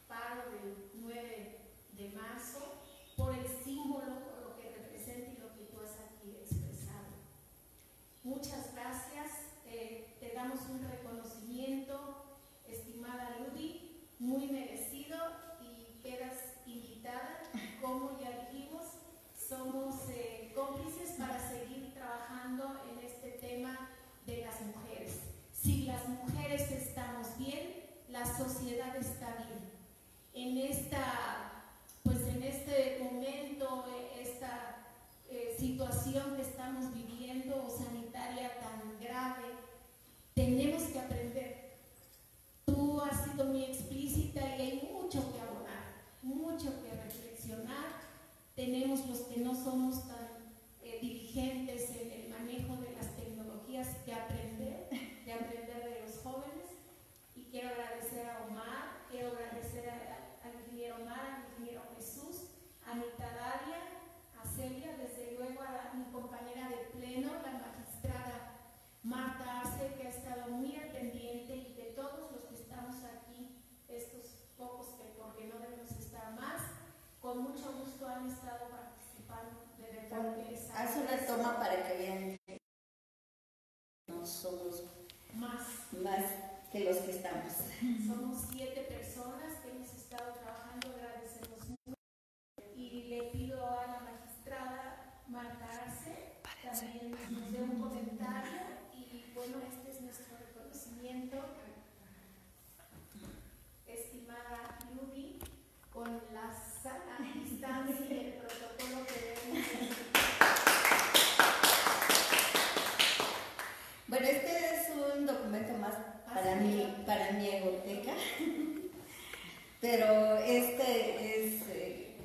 paro del 9 de marzo por el símbolo, por lo que representa y lo que tú has aquí expresado. Muchas gracias, te damos un reconocimiento, estimada Ludi, muy merecido, y quedas invitada. Como ya dijimos, somos cómplices para seguir trabajando en este tema de las mujeres. si las mujeres estamos bien, la sociedad está bien. En este momento, esta situación que estamos viviendo, sanitaria tan grave, tenemos que aprender. Tú has sido muy explícita y hay mucho que abordar, mucho que reflexionar. Tenemos los que no somos tan diligentes en el manejo de las tecnologías que aprender de los jóvenes. Y quiero agradecer a Omar, quiero agradecer al ingeniero Omar, al ingeniero Jesús, a Anita Dalia, a Celia, desde luego a mi compañera de pleno, la magistrada Marta Arce, que ha estado muy al pendiente, y de todos los que estamos aquí, estos pocos que porque no debemos estar más, con mucho gusto han estado participando. De verdad que les haz una toma para que vean que no somos más que los que estamos. Somos 7 personas que hemos estado trabajando, agradecemos mucho. Y le pido a la magistrada Marta Arce también nos dé un comentario. Y bueno, este es nuestro reconocimiento, estimada Yubi, con la sana distancia y el protocolo que debemos seguir. Bueno, este es un documento más para mi egoteca, pero este es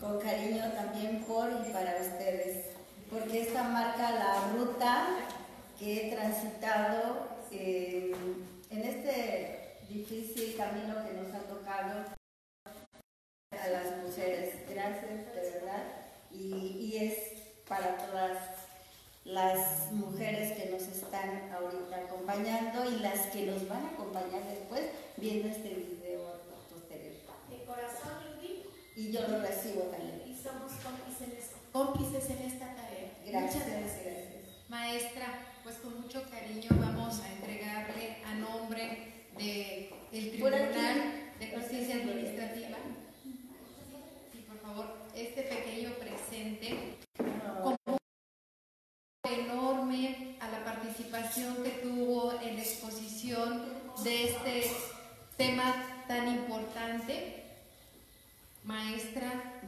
con cariño también por y para ustedes, porque esta marca la ruta que he transitado en este difícil camino que nos ha tocado a las mujeres. Gracias, de verdad, y es para todas las mujeres que nos están ahorita acompañando y las que nos van a acompañar después viendo este video posterior. De corazón, Yubi. Y yo lo recibo también. Y somos cómplices en esta tarea. Gracias, Muchas gracias. Maestra, pues con mucho cariño vamos a entregarle a nombre del Tribunal de Justicia Administrativa, y por favor, este pequeño presente como enorme a la participación que tuvo en la exposición de este tema tan importante. Maestra,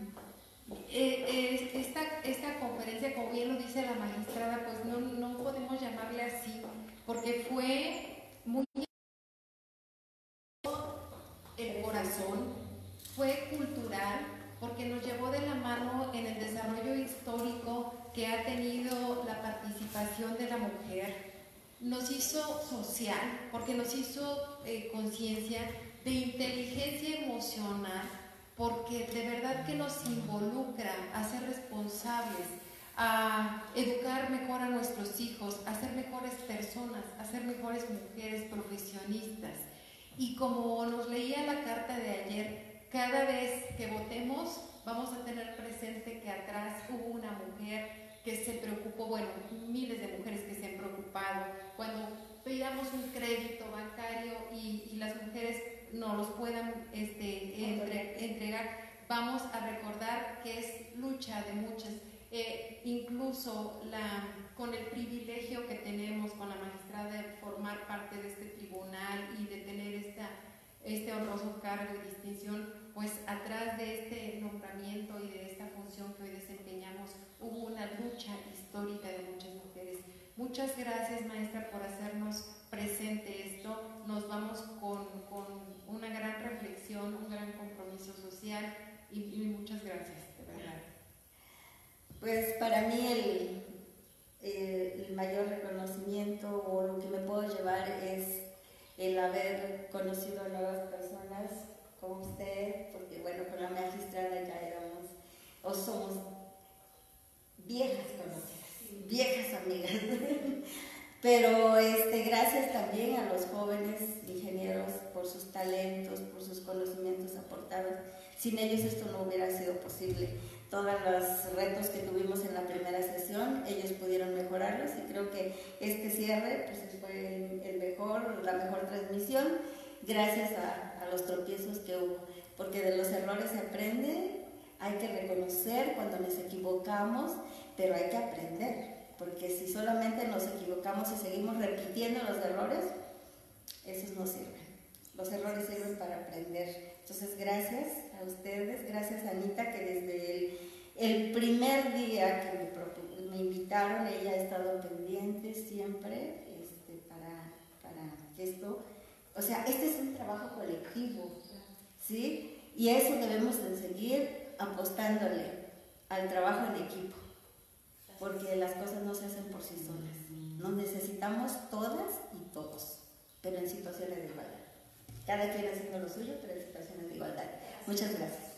esta conferencia, como bien lo dice la magistrada, pues no podemos llamarle así, porque fue muy el corazón, fue cultural, porque nos llevó de la mano en el desarrollo histórico que ha tenido la participación de la mujer. Nos hizo social, porque nos hizo conciencia de inteligencia emocional, porque de verdad que nos involucra a ser responsables, a educar mejor a nuestros hijos, a ser mejores personas, a ser mejores mujeres profesionistas. Y como nos leía la carta de ayer, cada vez que votemos vamos a tener presente que atrás hubo una mujer que se preocupó, bueno, miles de mujeres que se han preocupado. Cuando pidamos un crédito bancario y las mujeres no los puedan entregar, vamos a recordar que es lucha de muchas. Incluso con el privilegio que tenemos con la magistrada de formar parte de este tribunal y de tener este honroso cargo y distinción, pues atrás de este nombramiento y de esta función que hoy desempeñamos hubo una lucha histórica de muchas mujeres. Muchas gracias, maestra, por hacernos presente esto. Nos vamos con una gran reflexión, un gran compromiso social y muchas gracias, de verdad. Pues para mí el mayor reconocimiento o lo que me puedo llevar es el haber conocido a nuevas personas como usted, porque bueno, con la magistrada ya éramos o somos viejas conocidas, viejas amigas. Pero gracias también a los jóvenes ingenieros por sus talentos, por sus conocimientos aportados. Sin ellos esto no hubiera sido posible. Todos los retos que tuvimos en la primera sesión, ellos pudieron mejorarlos y creo que este cierre pues, fue la mejor transmisión gracias a los tropiezos que hubo. Porque de los errores se aprende, hay que reconocer cuando nos equivocamos, pero hay que aprender. Porque si solamente nos equivocamos y seguimos repitiendo los errores, esos no sirven. Los errores sirven para aprender. Entonces, gracias a ustedes, gracias a Anita, que desde el primer día que me invitaron, ella ha estado pendiente siempre para que esto, o sea, este es un trabajo colectivo, ¿sí? Y eso debemos de seguir apostándole al trabajo en equipo, porque las cosas no se hacen por sí solas. Nos necesitamos todas y todos, pero en situaciones de igualdad. Cada quien haciendo lo suyo, pero en situaciones de igualdad. Muchas gracias.